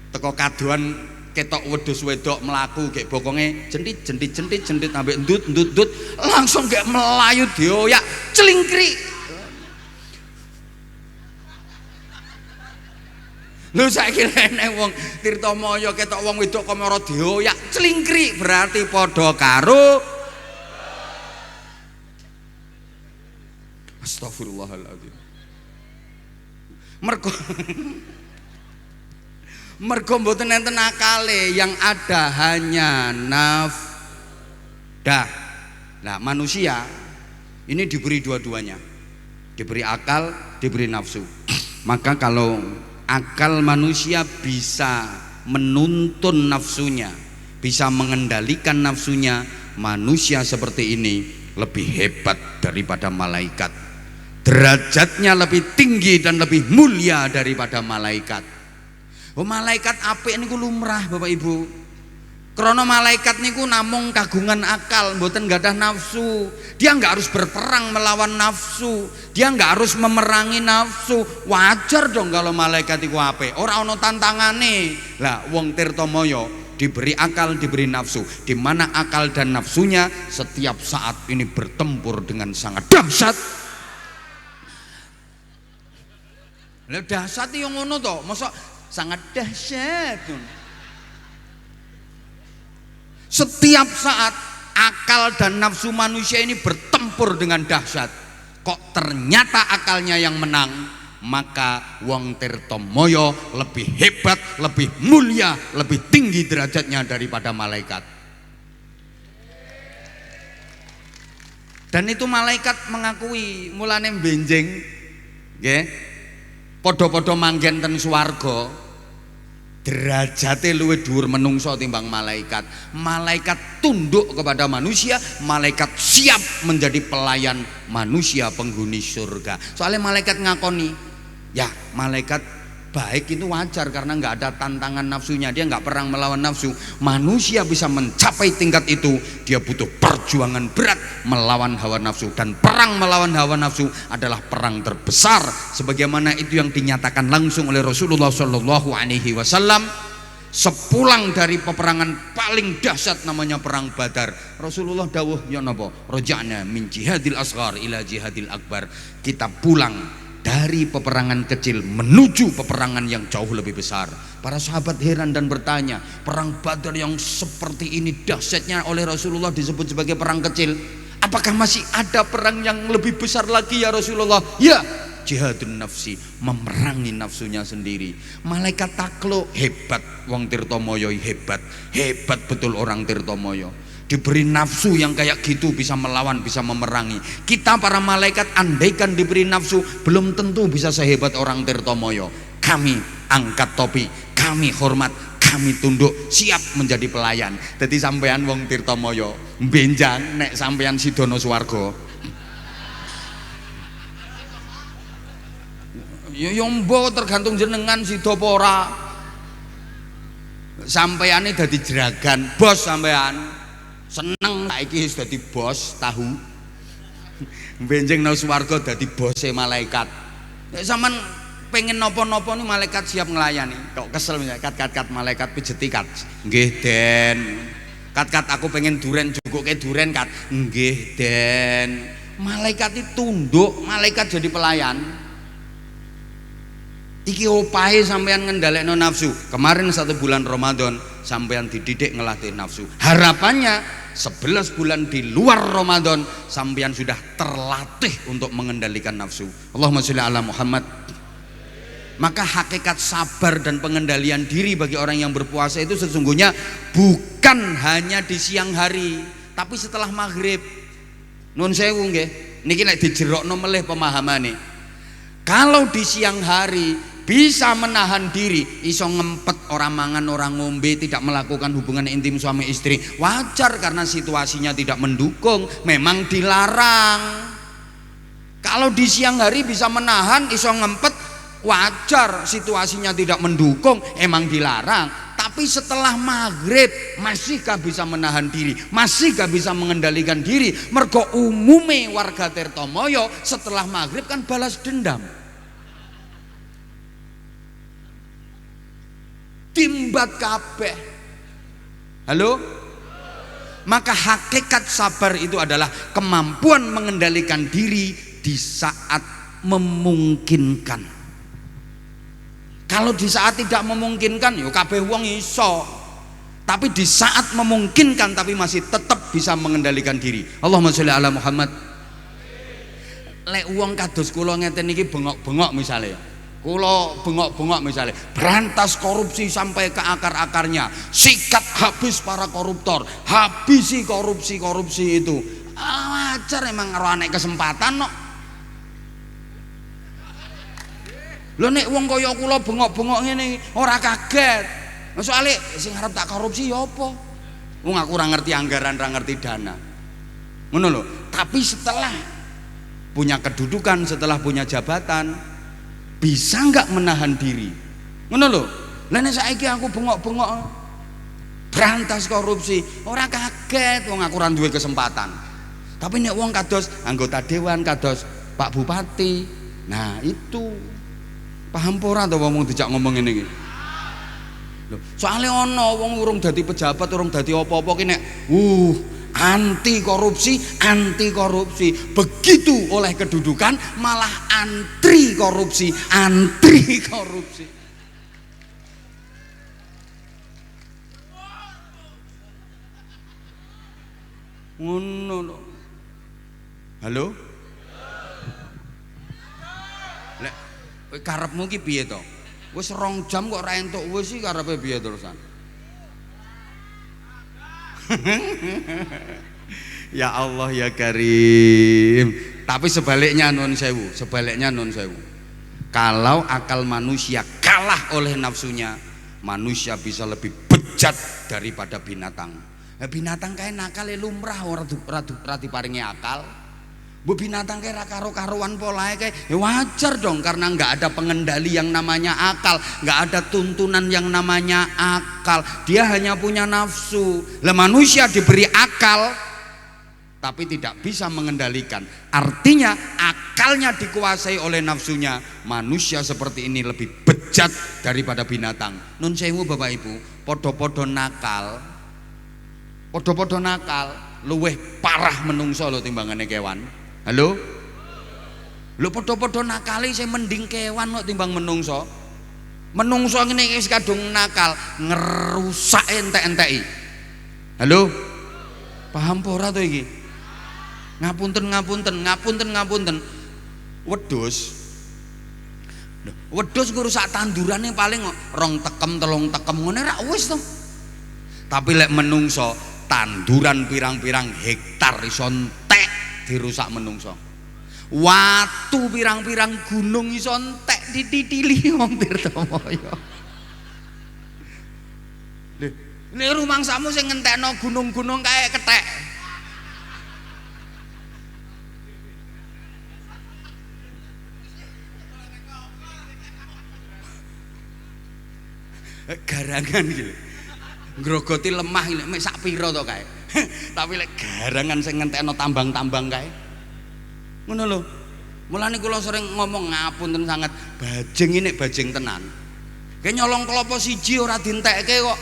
Teko kadoan ketok wedhus wedok melaku gek bokonge jentit ambek ndut langsung gek melayu dioyak celingkrik. Lho saiki nek wong Tirtamaya ketok wong wedok kok ora dioyak celingkrik, berarti padha karo astagfirullahaladzim. Mergo mboten enten akale, yang ada hanya nafdah. Nah, manusia ini diberi dua-duanya, diberi akal, diberi nafsu. Maka kalau akal manusia bisa menuntun nafsunya, bisa mengendalikan nafsunya, manusia seperti ini lebih hebat daripada malaikat. Derajatnya lebih tinggi dan lebih mulia daripada malaikat. Oh, malaikat apik niku lumrah Bapak Ibu. Krana malaikat niku namung kagungan akal, mboten gadah nafsu. Dia nggak harus berperang melawan nafsu, dia nggak harus memerangi nafsu. Wajar dong kalau malaikat iku apik, ora ana tantangane. Lah wong Tirtamaya diberi akal, diberi nafsu, di mana akal dan nafsunya setiap saat ini bertempur dengan sangat dahsyat. Lah dahsyat yo ngono to, mosok sangat dahsyat. Setiap saat akal dan nafsu manusia ini bertempur dengan dahsyat. Kok ternyata akalnya yang menang, maka wong Tirtamaya lebih hebat, lebih mulia, lebih tinggi derajatnya daripada malaikat. Dan itu malaikat mengakui, mulane benjing nggih. Podo-podo manggen ten swarga, derajate luwih dhuwur menungso timbang malaikat. Malaikat tunduk kepada manusia, malaikat siap menjadi pelayan manusia penghuni surga. Soalnya malaikat ngakoni, ya malaikat baik itu wajar karena nggak ada tantangan nafsunya, dia nggak perang melawan nafsu. Manusia bisa mencapai tingkat itu, dia butuh perjuangan berat melawan hawa nafsu, dan perang melawan hawa nafsu adalah perang terbesar, sebagaimana itu yang dinyatakan langsung oleh Rasulullah Shallallahu Alaihi Wasallam sepulang dari peperangan paling dahsyat namanya perang Badar. Rasulullah dawuh, ya napa, roja'na min jihadil asghar ila jihadil akbar. Kita pulang dari peperangan kecil menuju peperangan yang jauh lebih besar. Para sahabat heran dan bertanya, perang Badar yang seperti ini dahsyatnya oleh Rasulullah disebut sebagai perang kecil, apakah masih ada perang yang lebih besar lagi ya Rasulullah? Ya, jihadun nafsi, memerangi nafsunya sendiri. Malaikat takluk, hebat wong Tirtamaya, hebat betul orang Tirtamaya. Diberi nafsu yang kayak gitu bisa melawan, bisa memerangi. Kita para malaikat andaikan diberi nafsu belum tentu bisa sehebat orang Tirtamaya. Kami angkat topi, kami hormat, kami tunduk, siap menjadi pelayan. Jadi sampean wong Tirtamaya benjang nek sampean sidono swarga. Ya yombo tergantung jenengan sida apa ora. Sampeane dadi jeragan, bos sampean. Seneng saiki wis dadi bos tahu. Benjing nang swarga dadi bose malaikat. Nek sampean pengen napa-napa nih malaikat siap nglayani. Kok kesel kat malaikat pijeti kat. Nggih, Den. Kat aku pengen duren jukuke duren kat. Nggih, Den. Malaikat itu tunduk, malaikat jadi pelayan. Iki opahe sampean ngendhalekno nafsu. Kemarin 1 bulan Ramadan sampean dididik ngelatih nafsu. Harapannya 11 bulan di luar Ramadan sampean sudah terlatih untuk mengendalikan nafsu. Allahumma sholli ala Muhammad. Maka hakikat sabar dan pengendalian diri bagi orang yang berpuasa itu sesungguhnya bukan hanya di siang hari, tapi setelah maghrib. Nun sewu nggih, niki nek dijerokno melih pemahamane. Kalau di siang hari bisa menahan diri, iso ngempet, orang mangan, orang ngombe, tidak melakukan hubungan intim suami istri, wajar karena situasinya tidak mendukung, memang dilarang. Kalau di siang hari bisa menahan, iso ngempet, wajar, situasinya tidak mendukung, emang dilarang. Tapi setelah maghrib masih gak bisa menahan diri, masih gak bisa mengendalikan diri. Mergo umume warga Tirtomoyo setelah maghrib kan balas dendam, timbat kabeh. Halo? Maka hakikat sabar itu adalah kemampuan mengendalikan diri di saat memungkinkan. Kalau di saat tidak memungkinkan, yo kabeh wong iso. Tapi di saat memungkinkan tapi masih tetap bisa mengendalikan diri. Allahumma sholli ala Muhammad. Lek wong kados kula ngeten iki bengok-bengok misalnya. Kula bengok-bengok misalnya, berantas korupsi sampai ke akar-akarnya, sikat habis para koruptor, habisi korupsi itu. Wajar emang karo anek kesempatan no. Lho nek wong kaya kula bengok-bengok ngene ora kaget. Soale sing arep tak korupsi ya apa? Wong aku ora ngerti anggaran, ora ngerti dana. Ngono lho. Tapi setelah punya kedudukan, setelah punya jabatan, bisa nggak menahan diri? Ngono lho. Lah nek saiki aku bengok-bengok berantas korupsi, ora kaget wong aku ora duwe kesempatan. Tapi nek wong kados anggota dewan, kados Pak Bupati, nah itu paham ora to wong dijak ngomong ngene iki. Lho, soalnya ana wong urung dadi pejabat, urung dadi apa-apa ki nek anti korupsi, begitu oleh kedudukan malah antri korupsi. Ngono lho. Halo? Lek karepmu ki piye to? Wis 2 jam kok ora entuk wis iki karepe piye terusan? Ya Allah ya Karim. Tapi sebaliknya nun sewu. Kalau akal manusia kalah oleh nafsunya, manusia bisa lebih bejat daripada binatang. Binatang kae nakal lumrah ora diparingi akal. Bu binatang kae ra karo-karuan polahe kae ya wajar dong, karena nggak ada pengendali yang namanya akal, nggak ada tuntunan yang namanya akal. Dia hanya punya nafsu. Lah manusia diberi akal tapi tidak bisa mengendalikan. Artinya akalnya dikuasai oleh nafsunya. Manusia seperti ini lebih bejat daripada binatang. Nun sewu Bapak Ibu, podo-podo nakal luweh parah menungso lho timbangane kewan. Halo? Lho podo-podo nakali saya mending kewan kok timbang menungso. Menungso ngene wis kadung nakal, ngerusak entek-enteki. Halo? Paham apa ora to iki? Ngapunten. Wedhus ngrusak tandurane paling 2 tekem 3 tekem ngene ra wis to. Tapi lek menungso tanduran pirang-pirang hektar iso entek dirusak menungso. Watu pirang-pirang gunung iso entek dititili wong Tirtomoyo. Lha rumangsamu sing ngentekno gunung-gunung kae kethek. Garangan gitu. Ngrogoti lemah iki mek sak pira to kae. Tapi lek garangan sing ngentekno tambang-tambang kae. Ngono lho. Mulane kula sering ngomong ngapunten sangat, bajing ini bajing tenan. Kae nyolong klopo siji ora dientekke kok.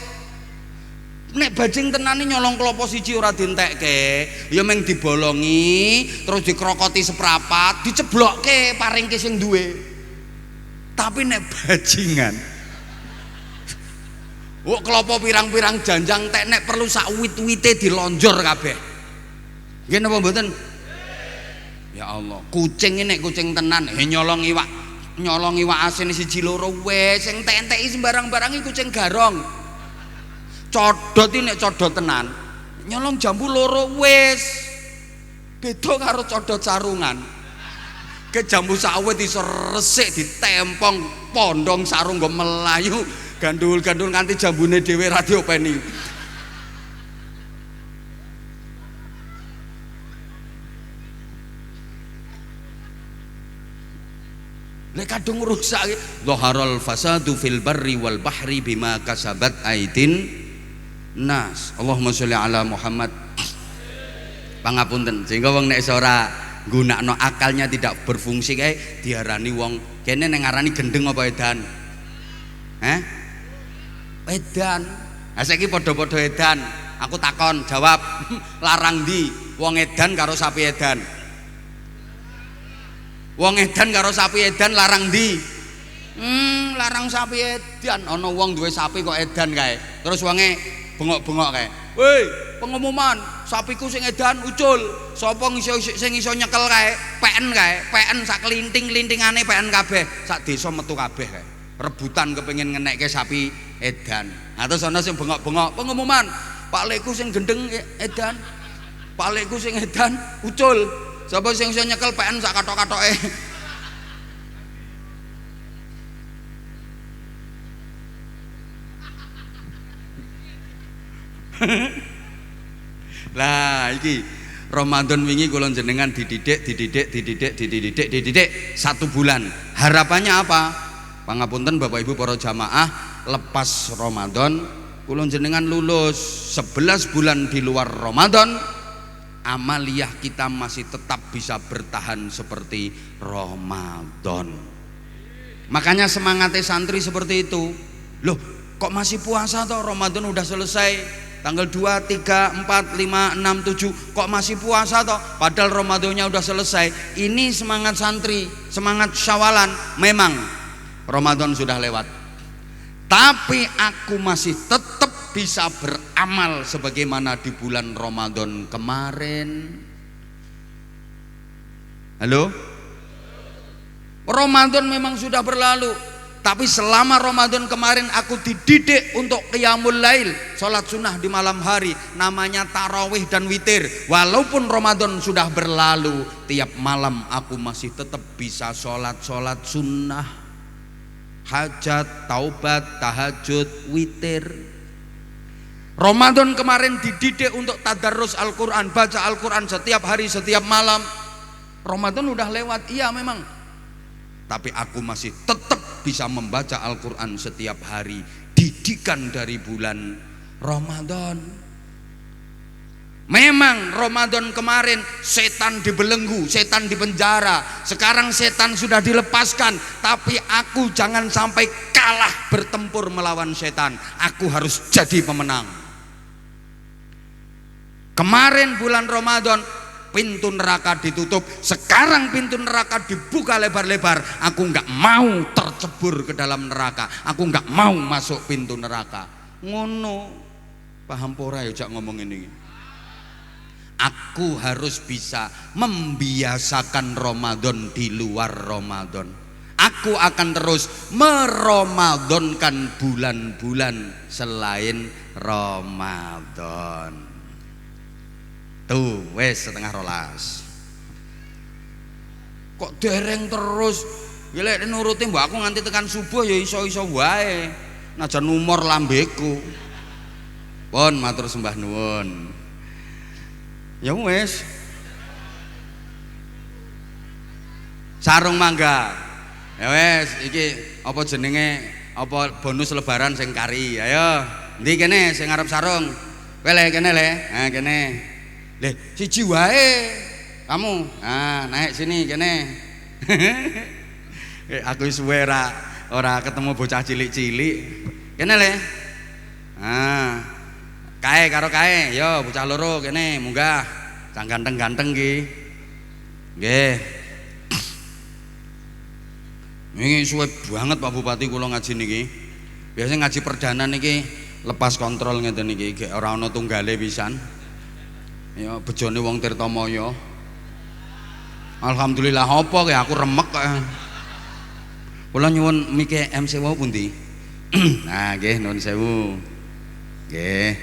Nek bajing tenan nyolong klopo siji ora dientekke, ya meng dibolongi, terus dikrokoti seprapat, diceblokke paringke sing duwe. Tapi nek bajingan klopo pirang-pirang janjang tek nek perlu sak wit-wite dilonjor kabeh. Nggih napa mboten? Ya Allah, kucing ini kucing tenan, nyolong iwak asin siji loro wis, sing entek-enteki sembarang-barang kucing garong. Codot ini nek codot tenan, nyolong jambu loro wis. Beda karo codot sarungan. Ke jambu sawit iso resik ditempong pondong sarung nggo melayu. Gandul-gandul nganti jambune dhewe ra diopeni. Lek kadung rusak dhaharul fasadu fil barri wal bahri bima kasabat aidin nas. Allahumma sholli ala Muhammad. Pangapunten, sehingga wong nek ora nggunakno akalnya tidak berfungsi kae diarani wong kene ning ngarani gendeng apa edan? Edan. Lah saiki padha-padha edan. Aku takon, jawab. Larang ndi wong edan karo sapi edan? Wong edan karo sapi edan larang ndi? Larang sapi edan. Ana wong duwe sapi kok edan kae. Terus wonge bengok-bengok kae. Woi, pengumuman, sapiku sing edan ucul. Sapa sing iso nyekel kae? PN sak klinting-klintingane PN kabeh. Sak desa metu kabeh kae. Rebutan kepengin ngenekke sapi edan. Nah, terus ana sing bengok-bengok, pengumuman, Pak Lekku sing gendeng edan. Pak Lekku sing edan ucul. Sapa sing iso nyekel PN sak katok-katoke. Lah iki Ramadan wingi kula jenengan dididik 1 bulan. Harapannya apa? Pangapunten Bapak Ibu para jamaah, lepas Ramadan kula jenengan lulus 11 bulan di luar Ramadan, amaliyah kita masih tetap bisa bertahan seperti Ramadan. Makanya semangatnya santri seperti itu. Loh, kok masih puasa toh? Ramadan udah selesai. Tanggal 2, 3, 4, 5, 6, 7 kok masih puasa toh? Padahal Ramadannya udah selesai. Ini semangat santri, semangat syawalan. Memang Ramadan sudah lewat, tapi aku masih tetap bisa beramal sebagaimana di bulan Ramadan kemarin. Halo? Ramadan memang sudah berlalu, tapi selama Ramadan kemarin aku dididik untuk qiyamul lail, sholat sunnah di malam hari, namanya tarawih dan witir. Walaupun Ramadan sudah berlalu, tiap malam aku masih tetap bisa sholat sunnah, hajat, taubat, tahajud, witir. Ramadan kemarin dididik untuk tadarus Al-Quran, baca Al-Quran setiap hari, setiap malam. Ramadan udah lewat, iya memang, tapi aku masih tetap bisa membaca Al-Quran setiap hari. Didikan dari bulan Ramadan. Memang Ramadan kemarin setan dibelenggu, setan dipenjara. Sekarang setan sudah dilepaskan, tapi aku jangan sampai kalah bertempur melawan setan. Aku harus jadi pemenang. Kemarin bulan Ramadan pintu neraka ditutup, sekarang pintu neraka dibuka lebar-lebar. Aku nggak mau tercebur ke dalam neraka, aku nggak mau masuk pintu neraka. Ngono, paham pora ya jak ngomong ini. Aku harus bisa membiasakan Ramadan di luar Ramadan. Aku akan terus meramadankan bulan-bulan selain Ramadan. Tuh, wes 11:30. Kok dereng terus? Gilek nuruti mbak aku nganti tekan subuh ya iso-iso wae. Najan umur lambeku. Pun matur sembah nuwun. Ya wes. Sarung mangga. Ya wes, iki apa jenenge? Apa bonus lebaran sing kari? Ayo, ndi kene sing ngarep sarung? Kowe le kene le. Nah, kene. Leh, siji wae kamu. Nah, naik sini kene. Aku suwe ora ketemu bocah cilik-cilik. Kene le. Nah, kae karo kae, yo bocah loro kene munggah. Cang ganteng-ganteng ki. Nggih. Niki suwe banget Pak Bupati kula ngaji niki. Biasanya ngaji perdana niki lepas kontrol ngeten niki, gek ora ana tunggale pisan. Ya bejone wong Tirtamaya. Alhamdulillah apa kae aku remek kae. Kula nyuwun mike MC wau pundi? Nah, nggih nuwun sewu. Nggih.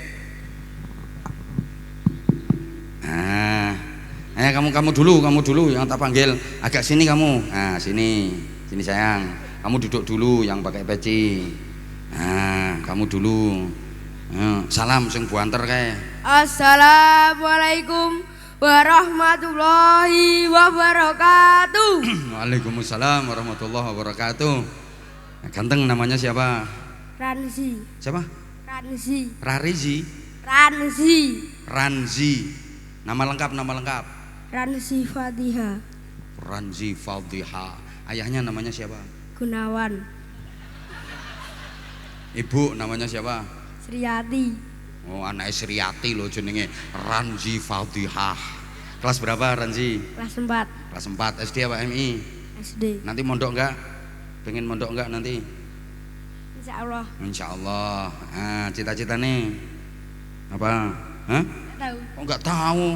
Nah, kamu dulu yang tak panggil. Agak sini kamu. Nah, sini sayang. Kamu duduk dulu yang pakai peci. Nah, kamu dulu. Salam sing buanter kae. Assalamualaikum warahmatullahi wabarakatuh. Waalaikumsalam warahmatullahi wabarakatuh. Ganteng, namanya siapa? Ranzi. Siapa? Ranzi. Rarizi. Ranzi. Ranzi. Nama lengkap, nama lengkap. Ranzi Fatiha. Ranzi Fatiha. Ayahnya namanya siapa? Gunawan. Ibu namanya siapa? Sriyati. Oh, anak Sriyati loh jenenge Ranzi Fatiha. Kelas berapa Ranzi? Kelas 4. Kelas 4. SD apa MI? SD. Nanti mondok enggak? Pengen mondok enggak nanti? Insya Allah. Insya Allah. Nah, cita-cita nih apa? Hah? Nggak tahu. Oh, enggak tahu.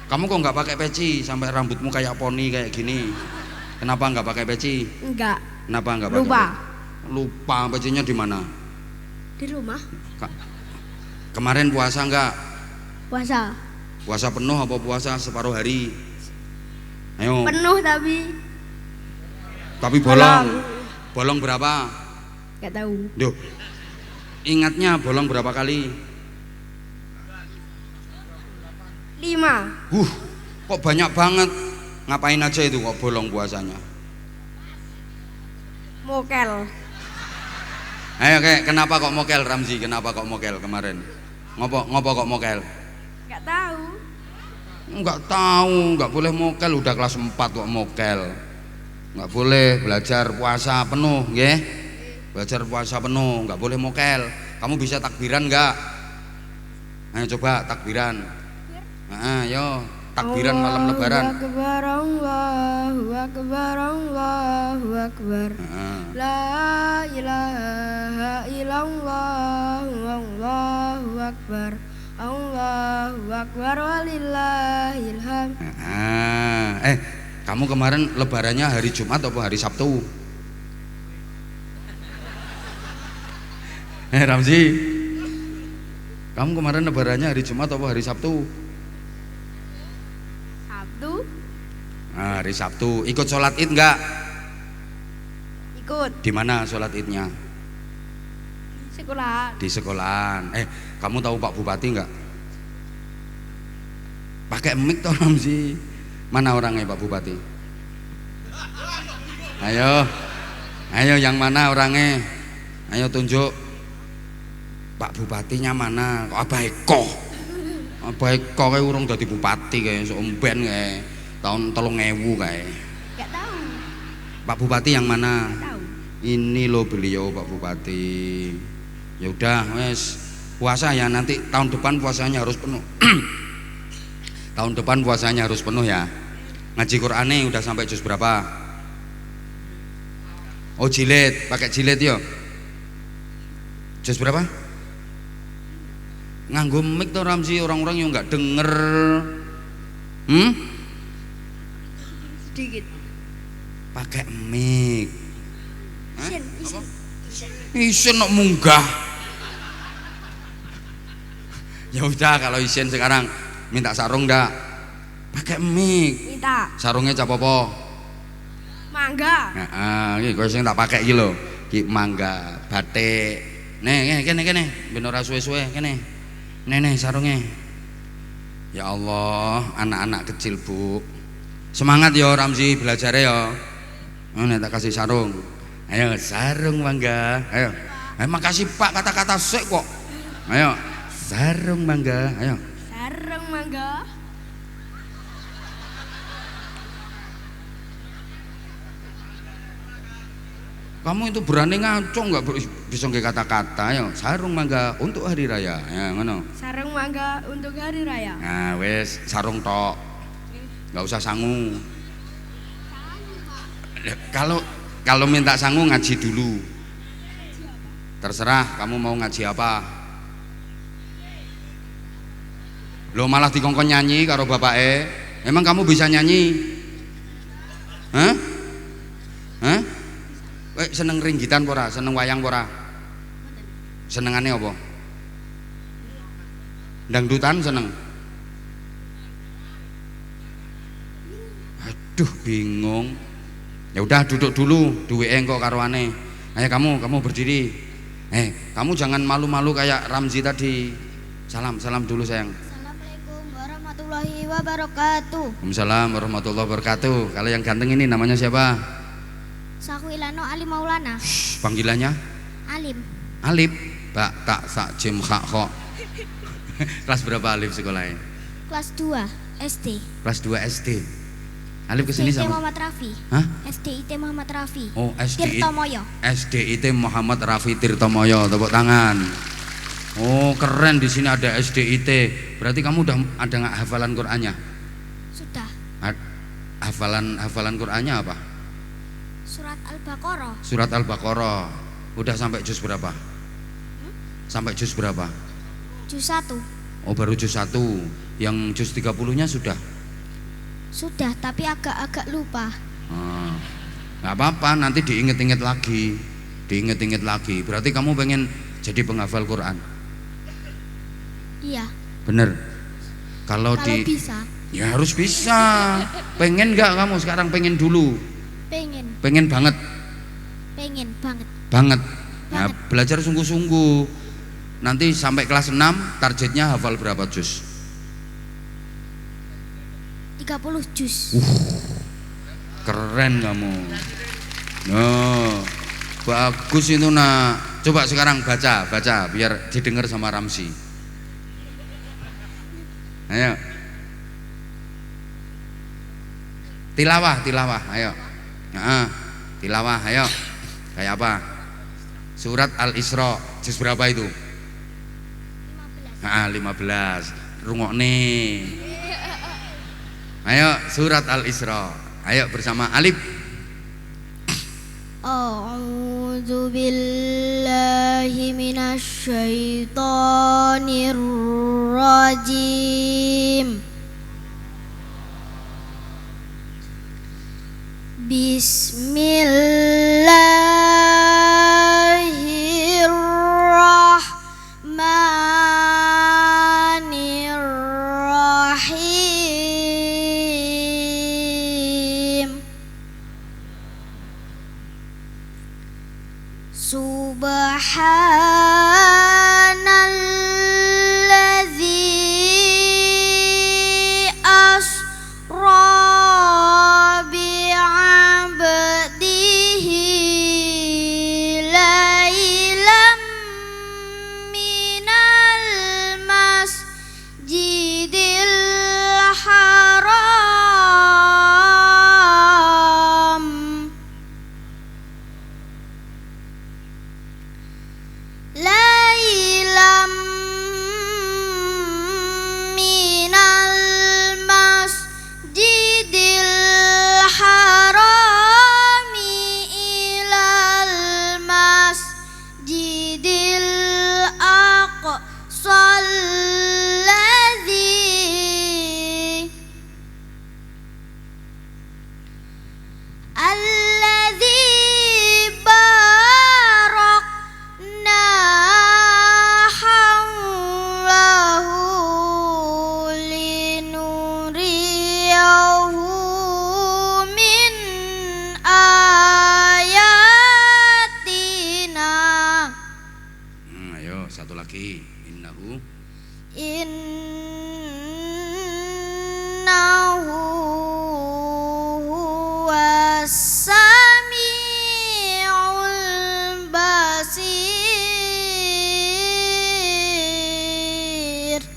Kamu kok enggak pakai peci sampai rambutmu kayak poni kayak gini? Kenapa enggak pakai peci? Enggak. Kenapa enggak pakai? Lupa. Lupa pecinya di mana? Di rumah. Kemarin puasa enggak? Puasa. Puasa penuh apa puasa separuh hari? Ayo. Penuh tapi. Tapi bolong. Bolong berapa? Nggak tahu. Duh. Ingatnya bolong berapa kali? 5. Kok banyak banget. Ngapain aja itu kok bolong puasanya? Mokel. Ayo kenapa kok mokel Ramzi? Kenapa kok mokel kemarin? Ngopo kok mokel? Nggak tahu. Enggak tahu, enggak boleh mokel, udah kelas 4 kok mokel. Enggak boleh belajar puasa penuh, nggih. Belajar puasa penuh, enggak boleh mokel. Kamu bisa takbiran enggak? Ayo coba takbiran. Ayo takbiran malam lebaran. Allahu akbar, Allahu akbar, Allahu akbar. La ilaha illallah, Allahu akbar. Allahu akbar walillahil hamd. Kamu kemarin lebarannya hari Jumat atau hari Sabtu? Ramzi, kamu kemarin lebarannya hari Jumat atau hari Sabtu? Sabtu. Hari Sabtu. Ikut sholat Id enggak? Ikut. Di mana sholat Idnya? Sekolah. Di sekolahan. Kamu tahu Pak Bupati enggak? Pakai mic toh Ramzi. Mana orangnya Pak Bupati? Ayo yang mana orangnya? Ayo tunjuk. Pak Bupatinya mana? Kok Abah Eko kayak urung dadi bupati kayak somben kayak tahun 3000 kayak. Gak tahu. Pak Bupati yang mana? Gak tahu. Ini loh beliau Pak Bupati. Ya udah wes puasa ya, nanti tahun depan puasanya harus penuh. Tahun depan puasanya harus penuh ya. Ngaji Qur'ane udah sampai juz berapa? Oh jilid, pakai jilid yo. Juz berapa? Nganggo mic to Ramzi, orang-orang yang nggak denger. Sedikit. Pakai mic. Isin. Isin nok munggah. Ya udah kalau isin sekarang minta sarung ndak? Pakai mic. Minta. Sarungnya cap apa? Mangga. Iki kowe sing tak pakai iki lho. Iki mangga, batik. Nih, kene. Ben ora suwe-suwe kene. Nih sarungnya. Ya Allah, anak-anak kecil, Bu. Semangat ya Ramzi belajarnya ya. Nek tak kasih sarung. Ayo sarung mangga. Ayo. Makasih Pak, kata-kata sik kok. Ayo. Sarung mangga. Ayo. Sarung mangga. Kamu itu berani ngaco nggak bisa nggak kata-kata ya sarung mangga untuk hari raya ya ngono. Sarung mangga untuk hari raya. Nah wes sarung tok, nggak usah sangu. Kalau minta sangu ngaji dulu. Terserah kamu mau ngaji apa. Lo malah dikongkon nyanyi karo bapake. Emang kamu bisa nyanyi? Hah? Seneng ringgitan pora, seneng wayang pora. Senengane apa? Dangdutan seneng. Aduh bingung. Ya udah duduk dulu, duweke engko karoane. Ayo kamu berdiri. Kamu jangan malu-malu kayak Ramzi tadi. Salam dulu sayang. Assalamualaikum warahmatullahi wabarakatuh. Waalaikumsalam warahmatullahi wabarakatuh. Kalau yang ganteng ini namanya siapa? Saku Ilano Alim Maulana. Panggilannya? Alim. Alif. Bak tak sak jim khak kok. Kelas berapa Alif sekolahnya? Kelas 2 SD. Kelas 2 SD. Alif kesini SDIT sama? Muhammad Rafi. Hah? SDIT Muhammad Rafi. Oh, Tirtomoyo. SDIT Muhammad Rafi Tirtomoyo. Tepuk tangan. Oh, keren, di sini ada SDIT. Berarti kamu udah ada nggak hafalan Qur'annya? Sudah. Hafalan Qur'annya apa? Surat Al-Baqarah. Surat Al-Baqarah. Udah sampai juz berapa? Sampai juz berapa? Juz 1. Oh, baru juz 1. Yang juz 30-nya sudah? Sudah, tapi agak-agak lupa. Nggak apa-apa, nanti diinget-inget lagi. Diinget-inget lagi. Berarti kamu pengen jadi penghafal Quran? Iya. Bener. Kalau bisa. Ya harus bisa. Pengen nggak kamu sekarang? Pengen dulu? Pengen. Pengen banget? Pengen banget. Banget. Nah, Banget. belajar sungguh-sungguh. Nanti sampai kelas 6 targetnya hafal berapa juz? 30 juz. Keren kamu. No, bagus itu nak. Coba sekarang baca biar didengar sama Ramsi. Ayo. Tilawah, ayo. Tilawah, ayo. Kayak apa? Surat Al-Isra, juz berapa itu? 15. Rungokne. Ayo surat Al-Isra. Ayo bersama Alif. A'udzu billahi minasy syaithanir rajim. Bismillahirrahmanirrahim. Subhanalladzi asra bi'abdihi lailam minal masjidil haram lailam minal masjidil harami ilal masjidil aqsal alladzi barakna hawlahu linuriyahu min ayatina. Ayo satu lagi. Innahu huwas samiul basir.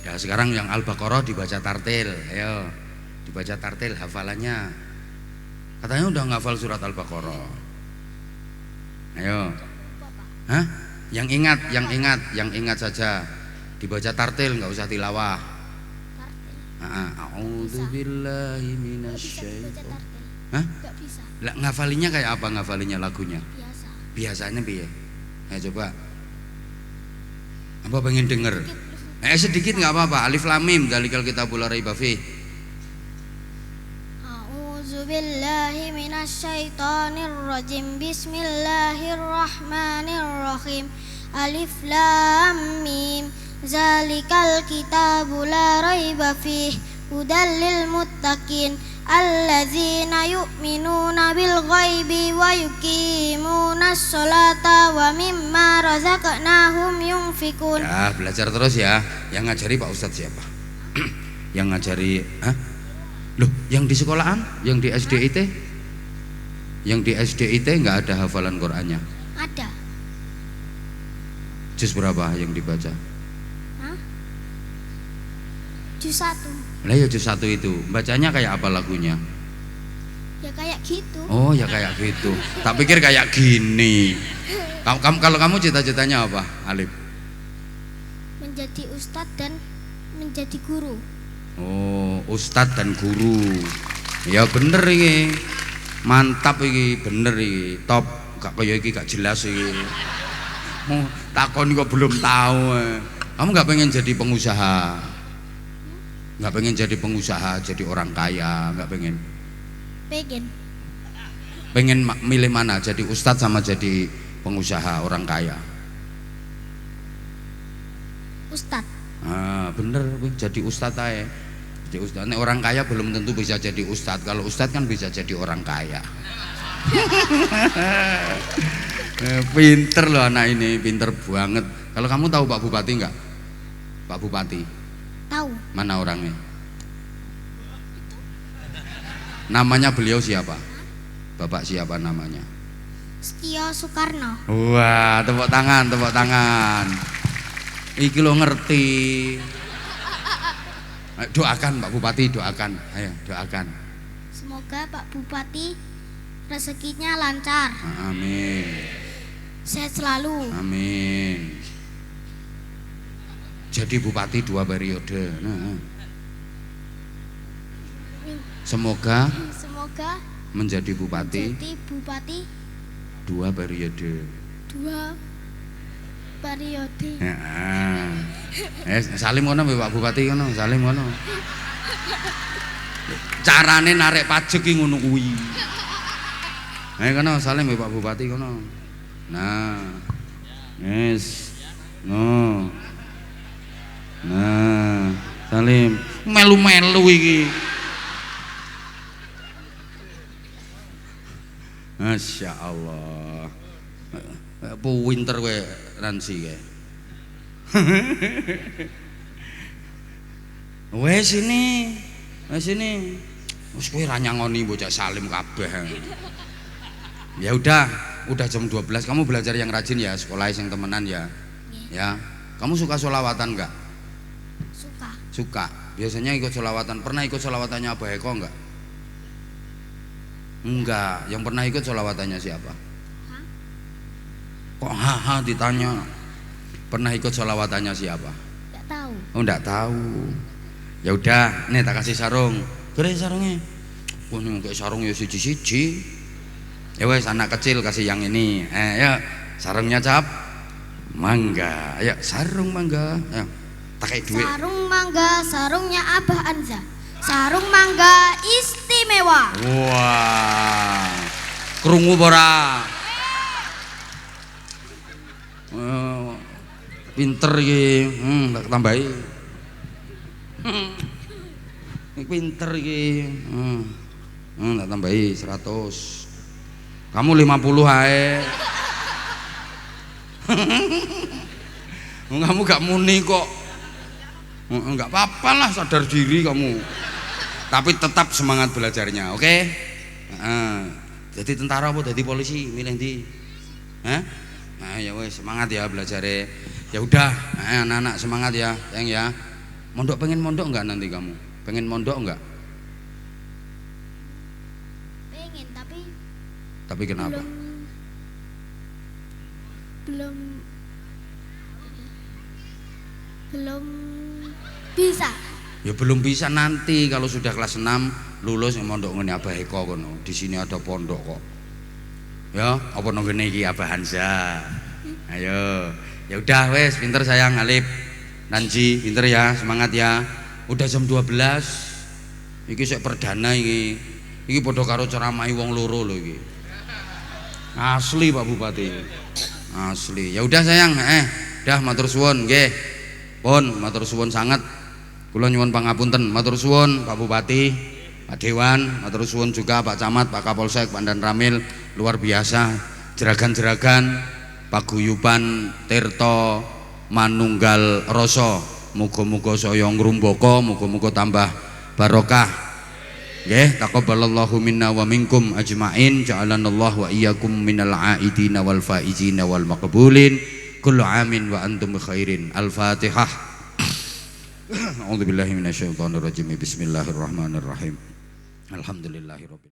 Ya sekarang yang Al-Baqarah dibaca tartil. Ayo dibaca tartil hafalannya. Katanya udah ngafal surat Al-Baqarah. Ayo. Hah? Yang ingat saja. Dibaca tartil, nggak usah tilawah. A'udzubillahi minasyaitonir. Hah? Gak bisa. Lah ngafalinya kayak apa ngafalinya lagunya? Biasa. Biasanya piye? Ayo coba. Apa pengen denger? Sedikit nggak apa-apa. Alif lam mim dzalikal kitabul la raiba fih. A'udzu billahi minasy syaithanir rajim. Bismillahirrahmanirrahim. Alif lam mim. Zalikal kitabu la raiba fih. Hudal lil muttaqin. Alladzina yu'minuna bil ghaibi wa yuqimunas sholata wa mimma razaqnahum yunfikun. Ya, belajar terus ya. Yang ngajari Pak Ustadz siapa? Yang ngajari, hah? Loh, yang di sekolahan, yang di SDIT? Yang di SDIT nggak ada hafalan Qur'annya? Ada. Juz berapa yang dibaca? Hah? Juz 1. Lah ya juz 1 itu, bacanya kayak apa lagunya? Ya kayak gitu. Oh ya kayak gitu. Tak pikir kayak gini. Kalau kamu cita-citanya apa, Alif? Menjadi ustadz dan menjadi guru. Oh, ustadz dan guru. Ya bener ini. Mantap ini, bener ini. Top. Gak kayak ini, gak jelas ini. Oh, takon kok belum tahu. Kamu gak pengen jadi pengusaha? Gak pengen jadi pengusaha, jadi orang kaya? Gak pengen? Pengen. Pengen milih mana? Jadi ustadz sama jadi pengusaha orang kaya? Ustadz. Ah, bener, jadi ustadz aja. Jadi ustadz. Nek orang kaya belum tentu bisa jadi ustadz. Kalau ustadz kan bisa jadi orang kaya. Pinter loh anak ini, pinter banget. Kalau kamu tahu Pak Bupati enggak? Pak Bupati. Tahu. Mana orangnya? Namanya beliau siapa? Bapak siapa namanya? Setio Soekarno. Wah, tepuk tangan, tepuk tangan. Iki lo ngerti. Doakan Pak Bupati, doakan. Ayo, doakan. Semoga Pak Bupati rezekinya lancar. Amin. Sehat selalu. Amin. Jadi bupati 2 periode. Nah. Semoga menjadi bupati 2 periode. 2 periode. Salim ngono Pak Bupati ngono, salim ngono. Carane narik pajak ki ngono kuwi. Kono salim Pak Bupati kono. Nah. Yes. No. Nah, salim melu-melu iki. Masya Allah. Pinter kowe Ransi kowe. Wes ini. Wes kowe ra nyangoni bocah salim kabeh. Ya udah jam 12 kamu belajar yang rajin ya, sekolah yang temenan ya. Ya. Kamu suka sholawatan enggak? Suka. Biasanya ikut sholawatan. Pernah ikut sholawatannya Abah Eko enggak? Enggak. Yang pernah ikut sholawatannya siapa? Kok haha ditanya? Pernah ikut sholawatannya siapa? Enggak tahu. Oh enggak tahu. Ya udah, nih tak kasih sarung. Gede sarungnya. Wah ini kayak sarung ya siji-siji. Ya wes anak kecil kasih yang ini. Ya sarungnya cap. Mangga. Ayo sarung mangga. Ayo. Pakai duit. Sarung mangga, sarungnya Abah Anza. Sarung mangga istimewa. Wah. Krungu ora? Pinter iki. Tak tambahi. Pinter iki. Tak tambahi 100. Kamu 50 ae. Kamu gak muni kok. Enggak apa-apa lah, sadar diri kamu. Tapi tetap semangat belajarnya, oke? Jadi tentara apa jadi polisi, milih di? Hah? Nah, ya wes semangat ya belajarnya. Ya udah, anak-anak semangat ya, sayang ya. Mondok pengen mondok enggak nanti kamu? Pengen mondok enggak? Pengen Tapi kenapa? Belum bisa. Ya belum bisa nanti kalau sudah kelas 6 lulus yang mondok ngene Abah Eko kono. Di sini ada pondok kok. Ya, apa nang ngene iki Abah Hanza. Ayo. Ya udah wes, pinter sayang Alif. Nanji, pinter ya, semangat ya. Udah jam 12. Iki sik perdana iki. Iki padha karo ceramahi wong loro lho iki. Asli Pak Bupati. Asli. Ya udah sayang, dah matur suwun nggih. Pun matur suwun sangat. Kula nyuwun pangapunten, matur suwun Pak Bupati, Pak Dewan, matur suwun juga Pak Camat, Pak Kapolsek, Pak Dan Ramil, luar biasa. Jeragan-jeragan, paguyuban Tirto Manunggal Rasa muga-muga saya ngrumbaka, muga-muga tambah barokah. Nggih, taqabbalallahu minna wa minkum ajmain, ja'alanallahu wa iyyakum minal aidina wal faizina wal maqbulin. Kullu amin wa antum bikhairin. Al-Fatihah. A'udzubillahi minasyaitonir rajim. Bismillahirrahmanirrahim. Alhamdulillahirabbil